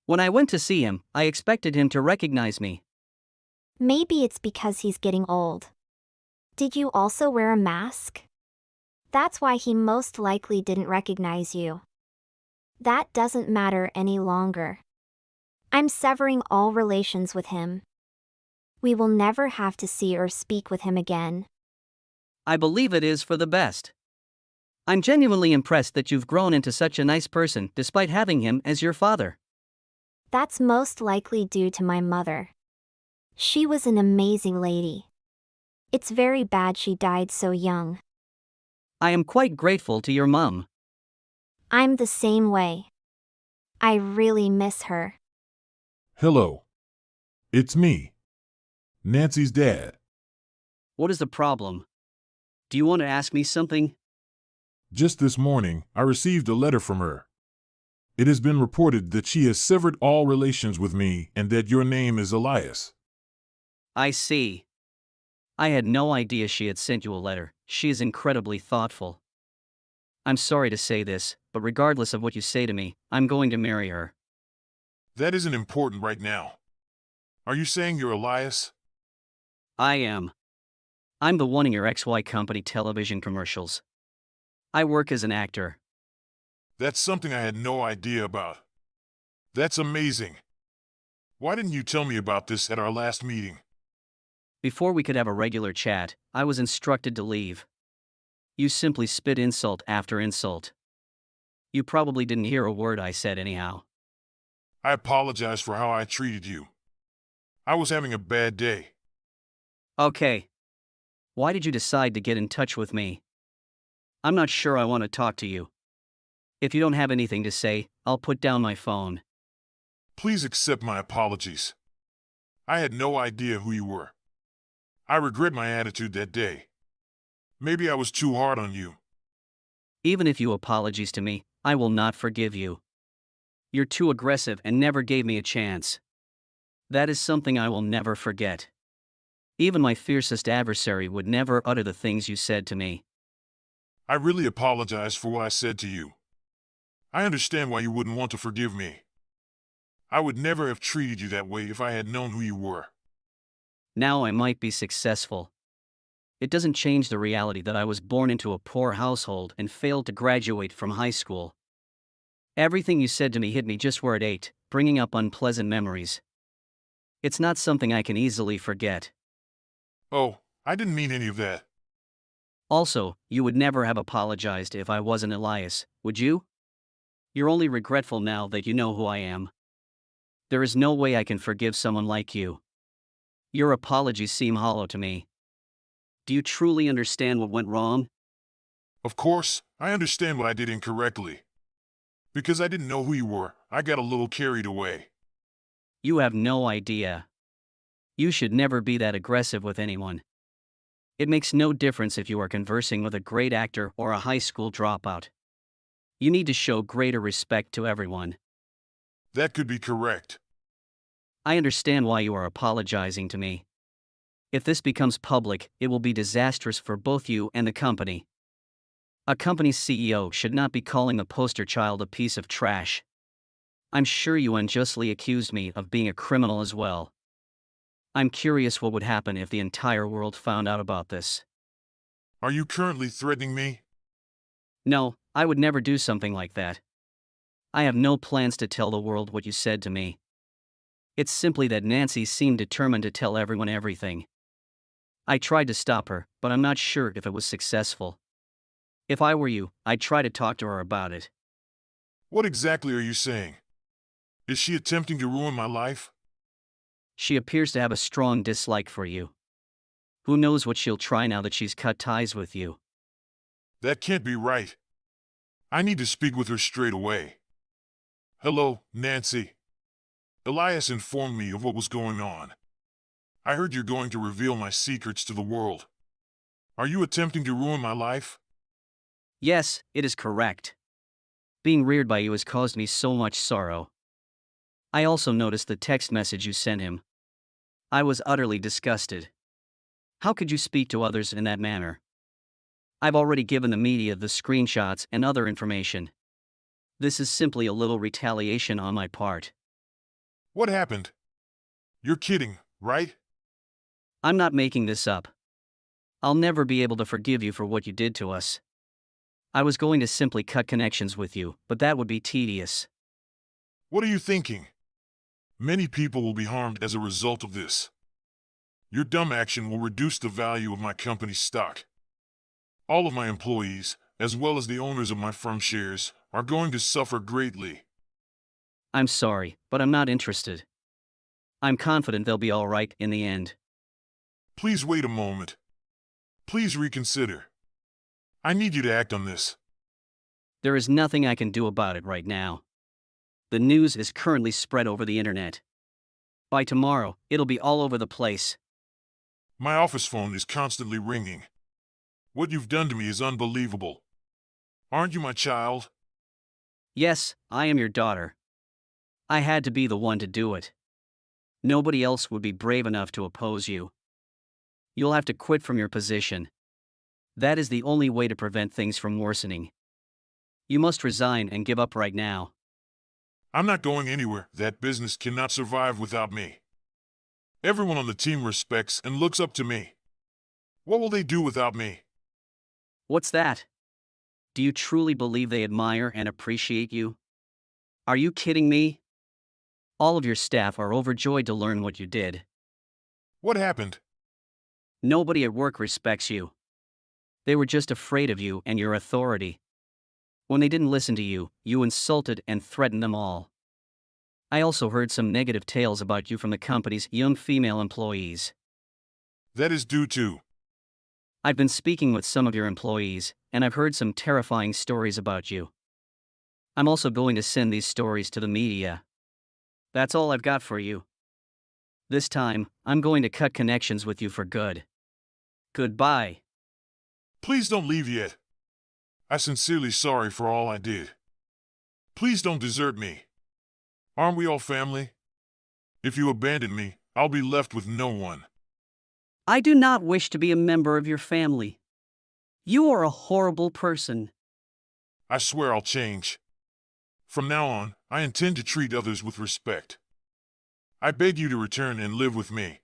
When I went to see him, I expected him to recognize me. Maybe it's because he's getting old. Did you also wear a mask? That's why he most likely didn't recognize you. That doesn't matter any longer. I'm severing all relations with him. We will never have to see or speak with him again. I believe it is for the best. I'm genuinely impressed that you've grown into such a nice person despite having him as your father. That's most likely due to my mother. She was an amazing lady. It's very bad she died so young. I am quite grateful to your mom. I'm the same way. I really miss her. Hello. It's me. Nancy's dad. What is the problem? Do you want to ask me something? Just this morning, I received a letter from her. It has been reported that she has severed all relations with me and that your name is Elias. I see. I had no idea she had sent you a letter. She is incredibly thoughtful. I'm sorry to say this, but regardless of what you say to me, I'm going to marry her. That isn't important right now. Are you saying you're Elias? I am. I'm the one in your XY company television commercials. I work as an actor. That's something I had no idea about. That's amazing. Why didn't you tell me about this at our last meeting? Before we could have a regular chat, I was instructed to leave. You simply spit insult after insult. You probably didn't hear a word I said anyhow. I apologize for how I treated you. I was having a bad day. Okay. Why did you decide to get in touch with me? I'm not sure I want to talk to you. If you don't have anything to say, I'll put down my phone. Please accept my apologies. I had no idea who you were. I regret my attitude that day. Maybe I was too hard on you. Even if you apologize to me, I will not forgive you. You're too aggressive and never gave me a chance. That is something I will never forget. Even my fiercest adversary would never utter the things you said to me. I really apologize for what I said to you. I understand why you wouldn't want to forgive me. I would never have treated you that way if I had known who you were. Now I might be successful. It doesn't change the reality that I was born into a poor household and failed to graduate from high school. Everything you said to me hit me just where it ate, bringing up unpleasant memories. It's not something I can easily forget. Oh, I didn't mean any of that. Also, you would never have apologized if I wasn't Elias, would you? You're only regretful now that you know who I am. There is no way I can forgive someone like you. Your apologies seem hollow to me. Do you truly understand what went wrong? Of course, I understand what I did incorrectly. Because I didn't know who you were, I got a little carried away. You have no idea. You should never be that aggressive with anyone. It makes no difference if you are conversing with a great actor or a high school dropout. You need to show greater respect to everyone. That could be correct. I understand why you are apologizing to me. If this becomes public, it will be disastrous for both you and the company. A company's CEO should not be calling the poster child a piece of trash. I'm sure you unjustly accused me of being a criminal as well. I'm curious what would happen if the entire world found out about this. Are you currently threatening me? No, I would never do something like that. I have no plans to tell the world what you said to me. It's simply that Nancy seemed determined to tell everyone everything. I tried to stop her, but I'm not sure if it was successful. If I were you, I'd try to talk to her about it. What exactly are you saying? Is she attempting to ruin my life? She appears to have a strong dislike for you. Who knows what she'll try now that she's cut ties with you? That can't be right. I need to speak with her straight away. Hello, Nancy. Elias informed me of what was going on. I heard you're going to reveal my secrets to the world. Are you attempting to ruin my life? Yes, it is correct. Being reared by you has caused me so much sorrow. I also noticed the text message you sent him. I was utterly disgusted. How could you speak to others in that manner? I've already given the media the screenshots and other information. This is simply a little retaliation on my part. What happened? You're kidding, right? I'm not making this up. I'll never be able to forgive you for what you did to us. I was going to simply cut connections with you, but that would be tedious. What are you thinking? Many people will be harmed as a result of this. Your dumb action will reduce the value of my company's stock. All of my employees, as well as the owners of my firm shares, are going to suffer greatly. I'm sorry, but I'm not interested. I'm confident they'll be all right in the end. Please wait a moment. Please reconsider. I need you to act on this. There is nothing I can do about it right now. The news is currently spread over the internet. By tomorrow, it'll be all over the place. My office phone is constantly ringing. What you've done to me is unbelievable. Aren't you my child? Yes, I am your daughter. I had to be the one to do it. Nobody else would be brave enough to oppose you. You'll have to quit from your position. That is the only way to prevent things from worsening. You must resign and give up right now. I'm not going anywhere. That business cannot survive without me. Everyone on the team respects and looks up to me. What will they do without me? What's that? Do you truly believe they admire and appreciate you? Are you kidding me? All of your staff are overjoyed to learn what you did. What happened? Nobody at work respects you. They were just afraid of you and your authority. When they didn't listen to you, you insulted and threatened them all. I also heard some negative tales about you from the company's young female employees. That is due to I've been speaking with some of your employees, and I've heard some terrifying stories about you. I'm also going to send these stories to the media. That's all I've got for you. This time, I'm going to cut connections with you for good. Goodbye. Please don't leave yet. I'm sincerely sorry for all I did. Please don't desert me. Aren't we all family? If you abandon me, I'll be left with no one. I do not wish to be a member of your family. You are a horrible person. I swear I'll change. From now on, I intend to treat others with respect. I beg you to return and live with me.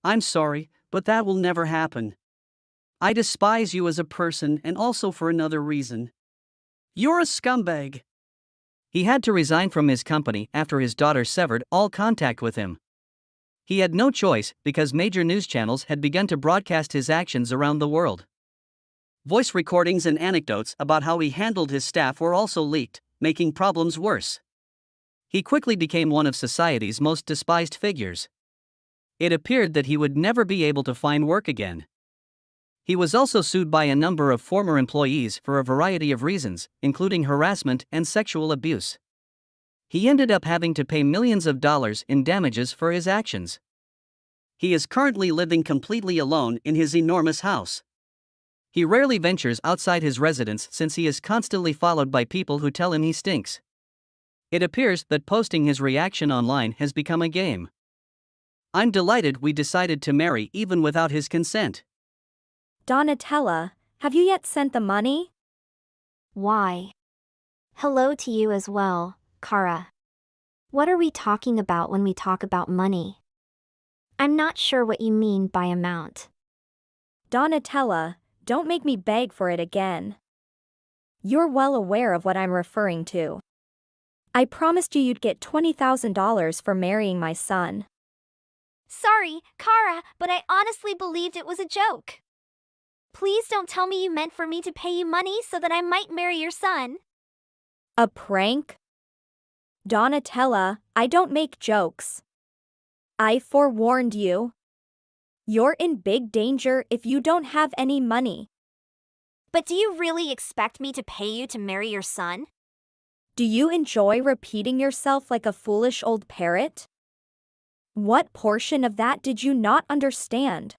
I'm sorry, but that will never happen. I despise you as a person and also for another reason. You're a scumbag. He had to resign from his company after his daughter severed all contact with him. He had no choice because major news channels had begun to broadcast his actions around the world. Voice recordings and anecdotes about how he handled his staff were also leaked, making problems worse. He quickly became one of society's most despised figures. It appeared that he would never be able to find work again. He was also sued by a number of former employees for a variety of reasons, including harassment and sexual abuse. He ended up having to pay millions of dollars in damages for his actions. He is currently living completely alone in his enormous house. He rarely ventures outside his residence since he is constantly followed by people who tell him he stinks. It appears that posting his reaction online has become a game. I'm delighted we decided to marry even without his consent. Donatella, have you yet sent the money? Why? Hello to you as well, Kara. What are we talking about when we talk about money? I'm not sure what you mean by amount. Donatella, don't make me beg for it again. You're well aware of what I'm referring to. I promised you'd get $20,000 for marrying my son. Sorry, Kara, but I honestly believed it was a joke. Please don't tell me you meant for me to pay you money so that I might marry your son. A prank? Donatella, I don't make jokes. I forewarned you. You're in big danger if you don't have any money. But do you really expect me to pay you to marry your son? Do you enjoy repeating yourself like a foolish old parrot? What portion of that did you not understand?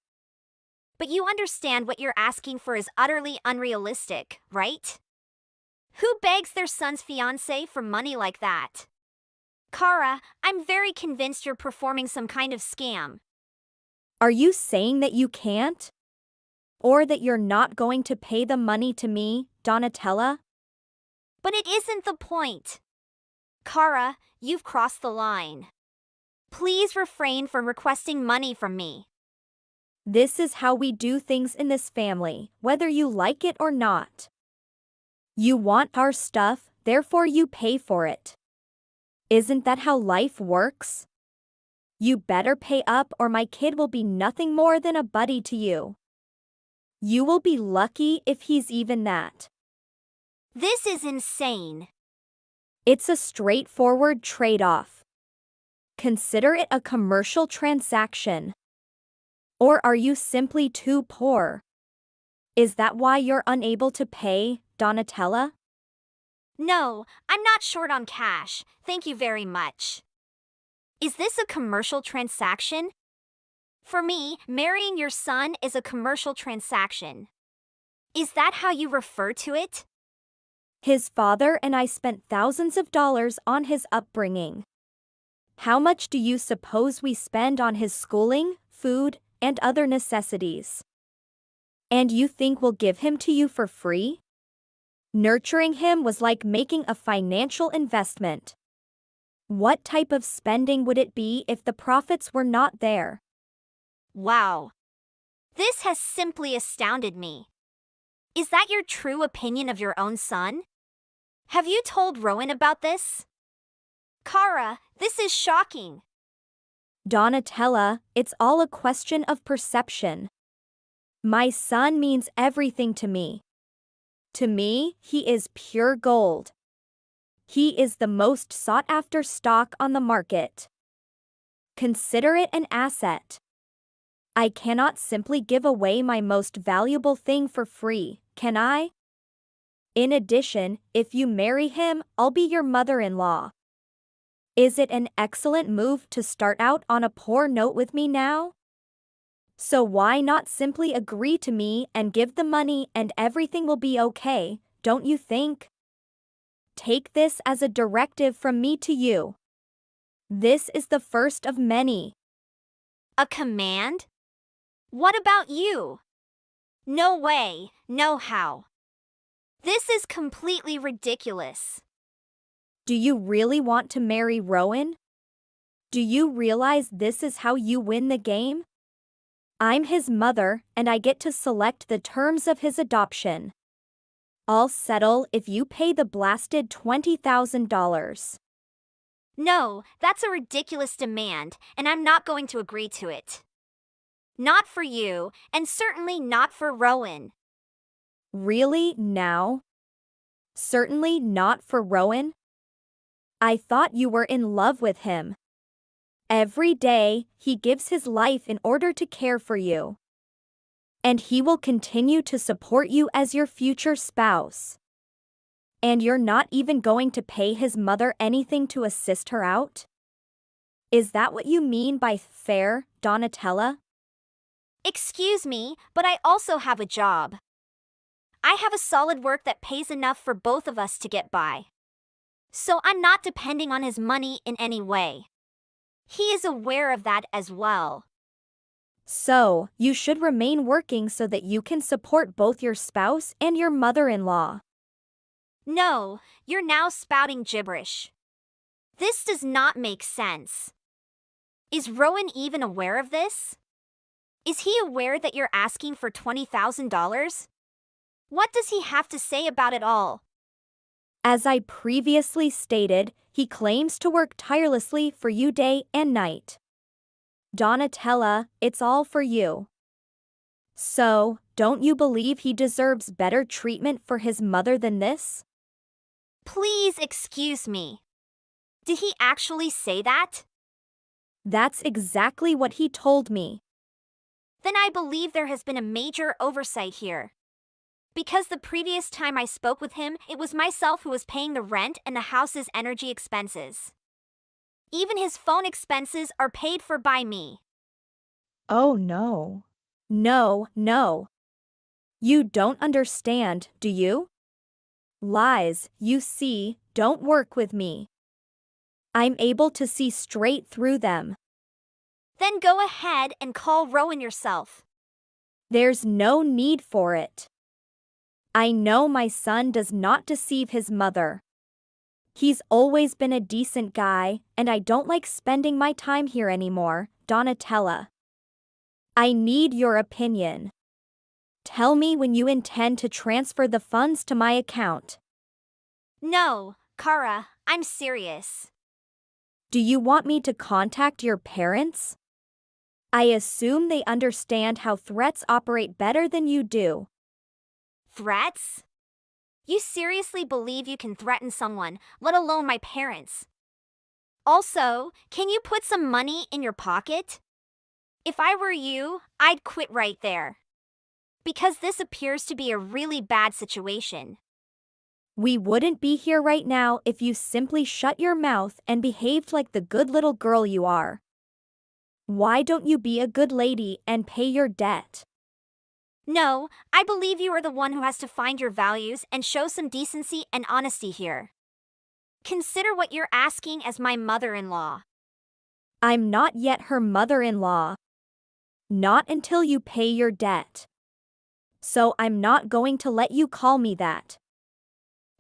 But you understand what you're asking for is utterly unrealistic, right? Who begs their son's fiancé for money like that? Kara, I'm very convinced you're performing some kind of scam. Are you saying that you can't? Or that you're not going to pay the money to me, Donatella? But it isn't the point. Kara, you've crossed the line. Please refrain from requesting money from me. This is how we do things in this family, whether you like it or not. You want our stuff, therefore you pay for it. Isn't that how life works? You better pay up or my kid will be nothing more than a buddy to you. You will be lucky if he's even that. This is insane. It's a straightforward trade-off. Consider it a commercial transaction. Or are you simply too poor? Is that why you're unable to pay, Donatella? No, I'm not short on cash, thank you very much. Is this a commercial transaction? For me, marrying your son is a commercial transaction. Is that how you refer to it? His father and I spent thousands of dollars on his upbringing. How much do you suppose we spend on his schooling, food, and other necessities? And you think we'll give him to you for free? Nurturing him was like making a financial investment. What type of spending would it be if the profits were not there? Wow. This has simply astounded me. Is that your true opinion of your own son? Have you told Rowan about this? Kara, this is shocking. Donatella, it's all a question of perception. My son means everything to me. To me, he is pure gold. He is the most sought-after stock on the market. Consider it an asset. I cannot simply give away my most valuable thing for free, can I? In addition, if you marry him, I'll be your mother-in-law. Is it an excellent move to start out on a poor note with me now? So why not simply agree to me and give the money and everything will be okay, don't you think? Take this as a directive from me to you. This is the first of many. A command? What about you? No way, no how. This is completely ridiculous. Do you really want to marry Rowan? Do you realize this is how you win the game? I'm his mother, and I get to select the terms of his adoption. I'll settle if you pay the blasted $20,000. No, that's a ridiculous demand, and I'm not going to agree to it. Not for you, and certainly not for Rowan. Really, now? Certainly not for Rowan? I thought you were in love with him. Every day, he gives his life in order to care for you. And he will continue to support you as your future spouse. And you're not even going to pay his mother anything to assist her out? Is that what you mean by fair, Donatella? Excuse me, but I also have a job. I have a solid work that pays enough for both of us to get by. So I'm not depending on his money in any way. He is aware of that as well. So, you should remain working so that you can support both your spouse and your mother-in-law. No, you're now spouting gibberish. This does not make sense. Is Rowan even aware of this? Is he aware that you're asking for $20,000? What does he have to say about it all? As I previously stated, he claims to work tirelessly for you day and night. Donatella, it's all for you. So, don't you believe he deserves better treatment for his mother than this? Please excuse me. Did he actually say that? That's exactly what he told me. Then I believe there has been a major oversight here. Because the previous time I spoke with him, it was myself who was paying the rent and the house's energy expenses. Even his phone expenses are paid for by me. Oh no. No. You don't understand, do you? Lies, you see, don't work with me. I'm able to see straight through them. Then go ahead and call Rowan yourself. There's no need for it. I know my son does not deceive his mother. He's always been a decent guy, and I don't like spending my time here anymore, Donatella. I need your opinion. Tell me when you intend to transfer the funds to my account. No, Kara, I'm serious. Do you want me to contact your parents? I assume they understand how threats operate better than you do. Threats? You seriously believe you can threaten someone, let alone my parents? Also, can you put some money in your pocket? If I were you, I'd quit right there. Because this appears to be a really bad situation. We wouldn't be here right now if you simply shut your mouth and behaved like the good little girl you are. Why don't you be a good lady and pay your debt? No, I believe you are the one who has to find your values and show some decency and honesty here. Consider what you're asking as my mother-in-law. I'm not yet her mother-in-law. Not until you pay your debt. So I'm not going to let you call me that.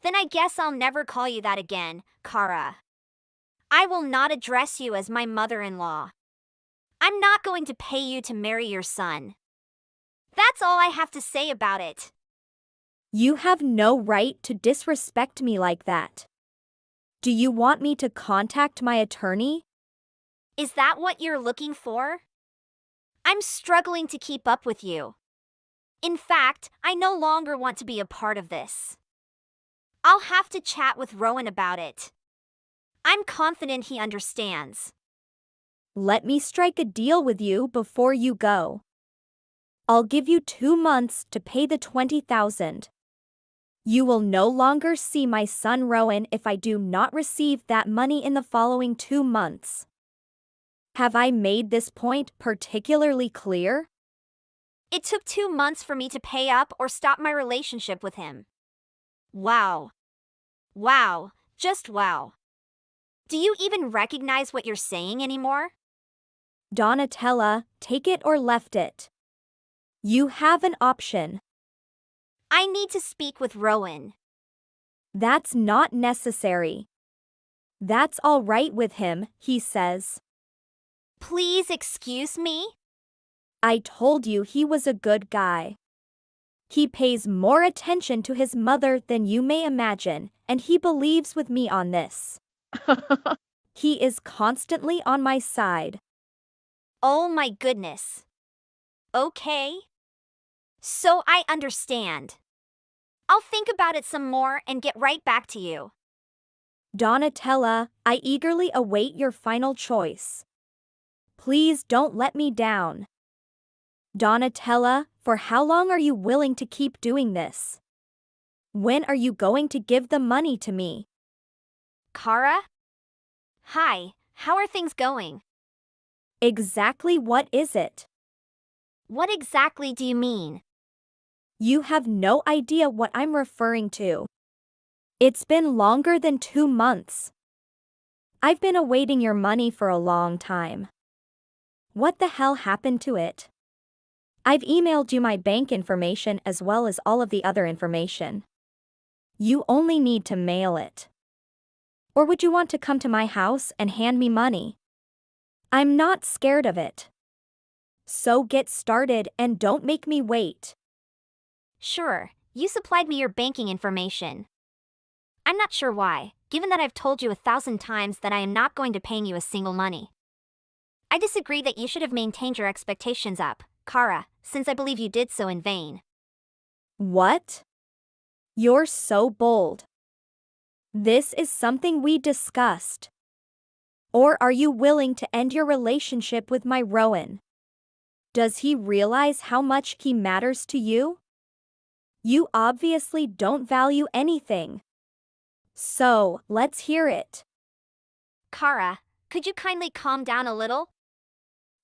Then I guess I'll never call you that again, Kara. I will not address you as my mother-in-law. I'm not going to pay you to marry your son. That's all I have to say about it. You have no right to disrespect me like that. Do you want me to contact my attorney? Is that what you're looking for? I'm struggling to keep up with you. In fact, I no longer want to be a part of this. I'll have to chat with Rowan about it. I'm confident he understands. Let me strike a deal with you before you go. I'll give you 2 months to pay the 20,000. You will no longer see my son Rowan if I do not receive that money in the following 2 months. Have I made this point particularly clear? It took 2 months for me to pay up or stop my relationship with him. Wow. Wow. Just wow. Do you even recognize what you're saying anymore? Donatella, take it or left it. You have an option. I need to speak with Rowan. That's not necessary. That's all right with him, he says. Please excuse me? I told you he was a good guy. He pays more attention to his mother than you may imagine, and he believes with me on this. He is constantly on my side. Oh my goodness. Okay. So I understand. I'll think about it some more and get right back to you. Donatella, I eagerly await your final choice. Please don't let me down. Donatella, for how long are you willing to keep doing this? When are you going to give the money to me? Kara? Hi, how are things going? Exactly what is it? What exactly do you mean? You have no idea what I'm referring to. It's been longer than 2 months. I've been awaiting your money for a long time. What the hell happened to it? I've emailed you my bank information as well as all of the other information. You only need to mail it. Or would you want to come to my house and hand me money? I'm not scared of it. So get started and don't make me wait. Sure, you supplied me your banking information. I'm not sure why, given that I've told you 1,000 times that I am not going to pay you a single money. I disagree that you should have maintained your expectations up, Kara, since I believe you did so in vain. What? You're so bold. This is something we discussed. Or are you willing to end your relationship with my Rowan? Does he realize how much he matters to you? You obviously don't value anything. So, let's hear it. Kara, could you kindly calm down a little?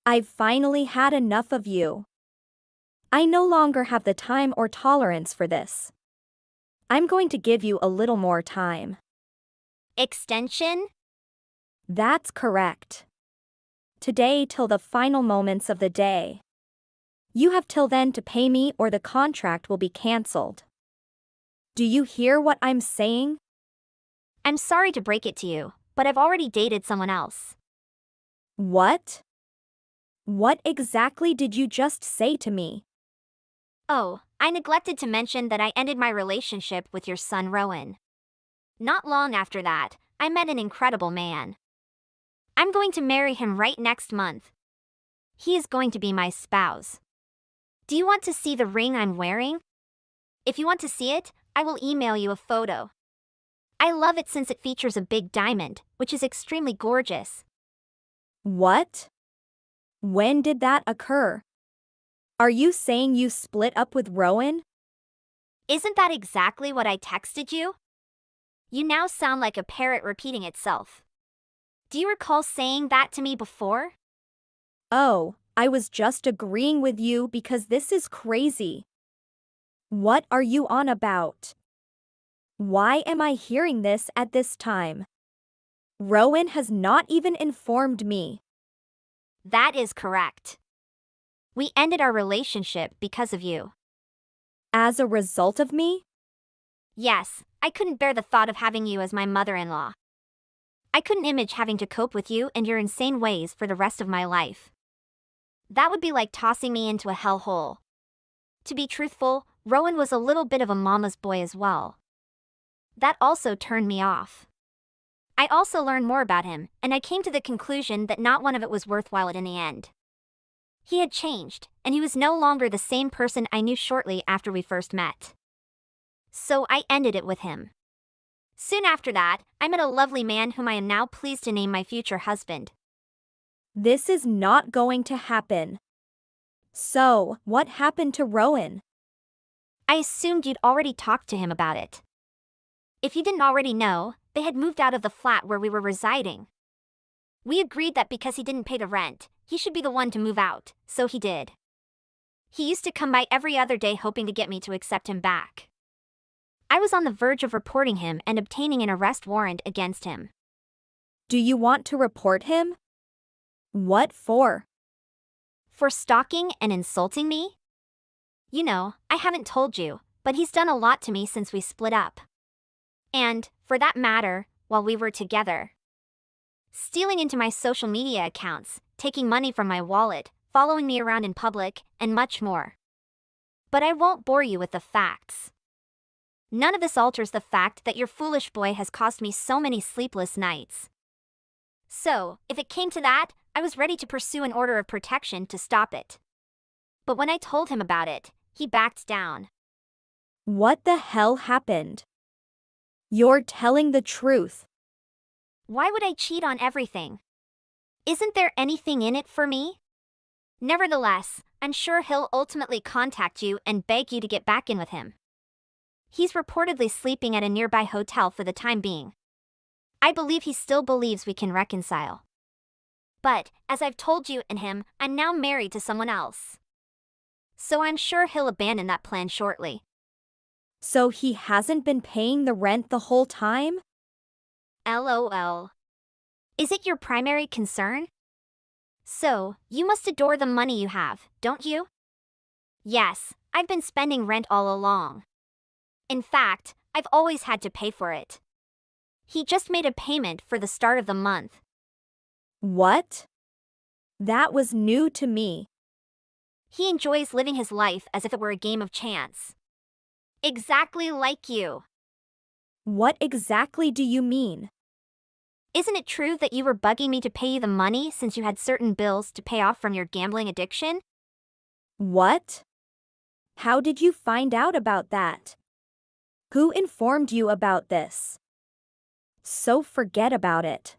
I've finally had enough of you. I no longer have the time or tolerance for this. I'm going to give you a little more time. Extension? That's correct. Today till the final moments of the day. You have till then to pay me or the contract will be cancelled. Do you hear what I'm saying? I'm sorry to break it to you, but I've already dated someone else. What? What exactly did you just say to me? Oh, I neglected to mention that I ended my relationship with your son Rowan. Not long after that, I met an incredible man. I'm going to marry him right next month. He is going to be my spouse. Do you want to see the ring I'm wearing? If you want to see it, I will email you a photo. I love it since it features a big diamond, which is extremely gorgeous. What? When did that occur? Are you saying you split up with Rowan? Isn't that exactly what I texted you? You now sound like a parrot repeating itself. Do you recall saying that to me before? Oh, I was just agreeing with you because this is crazy. What are you on about? Why am I hearing this at this time? Rowan has not even informed me. That is correct. We ended our relationship because of you. As a result of me? Yes, I couldn't bear the thought of having you as my mother-in-law. I couldn't imagine having to cope with you and your insane ways for the rest of my life. That would be like tossing me into a hellhole. To be truthful, Rowan was a little bit of a mama's boy as well. That also turned me off. I also learned more about him, and I came to the conclusion that not one of it was worthwhile in the end. He had changed, and he was no longer the same person I knew shortly after we first met. So I ended it with him. Soon after that, I met a lovely man whom I am now pleased to name my future husband. This is not going to happen. So, what happened to Rowan? I assumed you'd already talked to him about it. If you didn't already know, they had moved out of the flat where we were residing. We agreed that because he didn't pay the rent, he should be the one to move out, so he did. He used to come by every other day hoping to get me to accept him back. I was on the verge of reporting him and obtaining an arrest warrant against him. Do you want to report him? What for? For stalking and insulting me? You know, I haven't told you, but he's done a lot to me since we split up. And, for that matter, while we were together. Stealing into my social media accounts, taking money from my wallet, following me around in public, and much more. But I won't bore you with the facts. None of this alters the fact that your foolish boy has cost me so many sleepless nights. So, if it came to that, I was ready to pursue an order of protection to stop it. But when I told him about it, he backed down. What the hell happened? You're telling the truth. Why would I cheat on everything? Isn't there anything in it for me? Nevertheless, I'm sure he'll ultimately contact you and beg you to get back in with him. He's reportedly sleeping at a nearby hotel for the time being. I believe he still believes we can reconcile. But, as I've told you and him, I'm now married to someone else. So I'm sure he'll abandon that plan shortly. So he hasn't been paying the rent the whole time? LOL. Is it your primary concern? So, you must adore the money you have, don't you? Yes, I've been spending rent all along. In fact, I've always had to pay for it. He just made a payment for the start of the month. What? That was new to me. He enjoys living his life as if it were a game of chance. Exactly like you. What exactly do you mean? Isn't it true that you were bugging me to pay you the money since you had certain bills to pay off from your gambling addiction? What? How did you find out about that? Who informed you about this? So forget about it.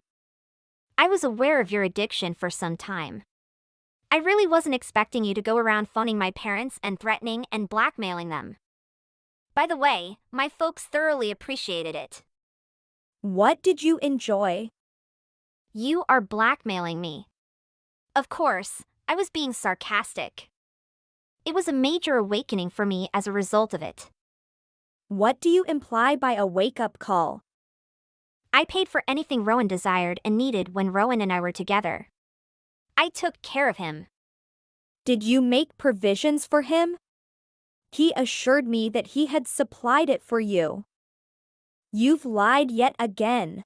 I was aware of your addiction for some time. I really wasn't expecting you to go around phoning my parents and threatening and blackmailing them. By the way, my folks thoroughly appreciated it. What did you enjoy? You are blackmailing me. Of course, I was being sarcastic. It was a major awakening for me as a result of it. What do you imply by a wake-up call? I paid for anything Rowan desired and needed when Rowan and I were together. I took care of him. Did you make provisions for him? He assured me that he had supplied it for you. You've lied yet again.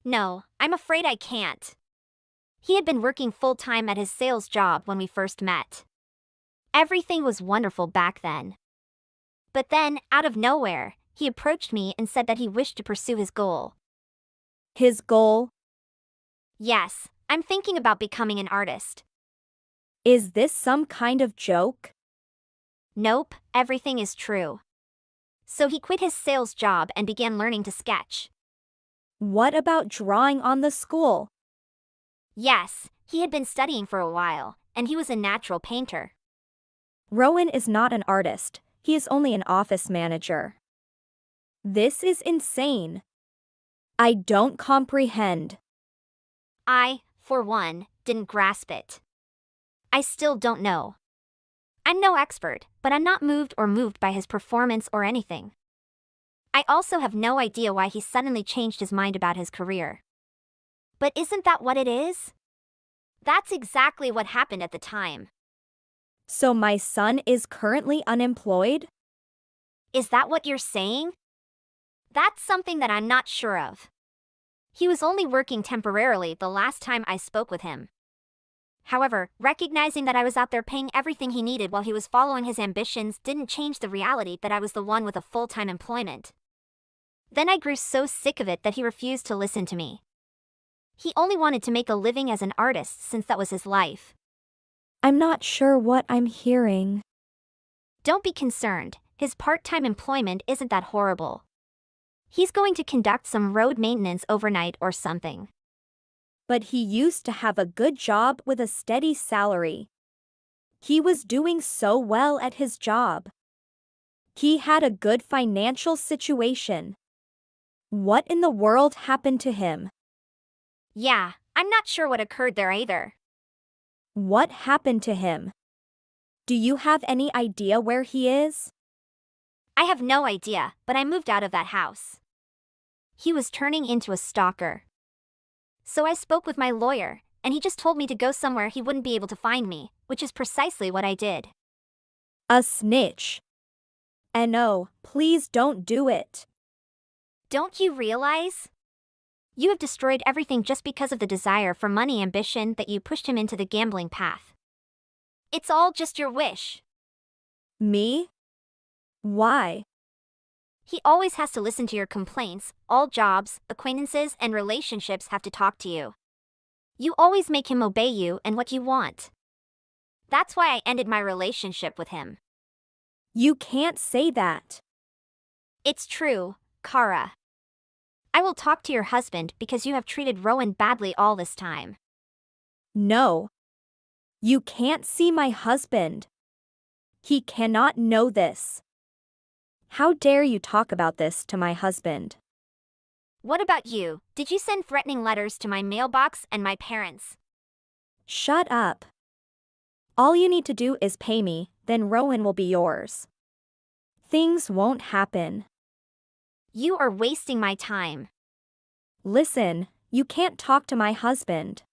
No, I'm afraid I can't. He had been working full-time at his sales job when we first met. Everything was wonderful back then. But then, out of nowhere, he approached me and said that he wished to pursue his goal. His goal? Yes, I'm thinking about becoming an artist. Is this some kind of joke? Nope, everything is true. So he quit his sales job and began learning to sketch. What about drawing on the school? Yes, he had been studying for a while, and he was a natural painter. Rowan is not an artist, he is only an office manager. This is insane. I don't comprehend. I, for one, didn't grasp it. I still don't know. I'm no expert, but I'm not moved by his performance or anything. I also have no idea why he suddenly changed his mind about his career. But isn't that what it is? That's exactly what happened at the time. So my son is currently unemployed? Is that what you're saying? That's something that I'm not sure of. He was only working temporarily the last time I spoke with him. However, recognizing that I was out there paying everything he needed while he was following his ambitions didn't change the reality that I was the one with a full-time employment. Then I grew so sick of it that he refused to listen to me. He only wanted to make a living as an artist since that was his life. I'm not sure what I'm hearing. Don't be concerned, his part-time employment isn't that horrible. He's going to conduct some road maintenance overnight or something. But he used to have a good job with a steady salary. He was doing so well at his job. He had a good financial situation. What in the world happened to him? Yeah, I'm not sure what occurred there either. What happened to him? Do you have any idea where he is? I have no idea, but I moved out of that house. He was turning into a stalker. So I spoke with my lawyer, and he just told me to go somewhere he wouldn't be able to find me, which is precisely what I did. A snitch. And no, please don't do it. Don't you realize? You have destroyed everything just because of the desire for money ambition that you pushed him into the gambling path. It's all just your wish. Me? Why? He always has to listen to your complaints. All jobs, acquaintances, and relationships have to talk to you. You always make him obey you and what you want. That's why I ended my relationship with him. You can't say that. It's true, Kara. I will talk to your husband because you have treated Rowan badly all this time. No. You can't see my husband. He cannot know this. How dare you talk about this to my husband? What about you? Did you send threatening letters to my mailbox and my parents? Shut up. All you need to do is pay me, then Rowan will be yours. Things won't happen. You are wasting my time. Listen, you can't talk to my husband.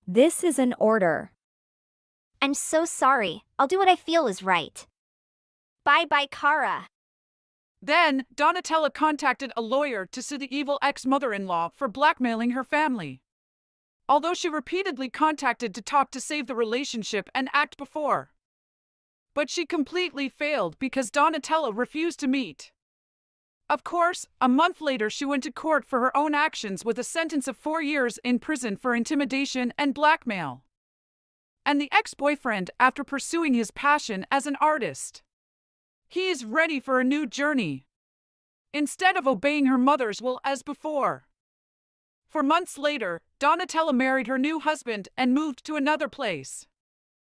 This is an order. I'm so sorry. I'll do what I feel is right. Bye-bye, Kara. Then, Donatella contacted a lawyer to sue the evil ex-mother-in-law for blackmailing her family. Although she repeatedly contacted to talk to save the relationship and act before. But she completely failed because Donatella refused to meet. Of course, a month later she went to court for her own actions with a sentence of 4 years in prison for intimidation and blackmail. And the ex-boyfriend, after pursuing his passion as an artist, he is ready for a new journey, instead of obeying her mother's will as before. For months later, Donatella married her new husband and moved to another place.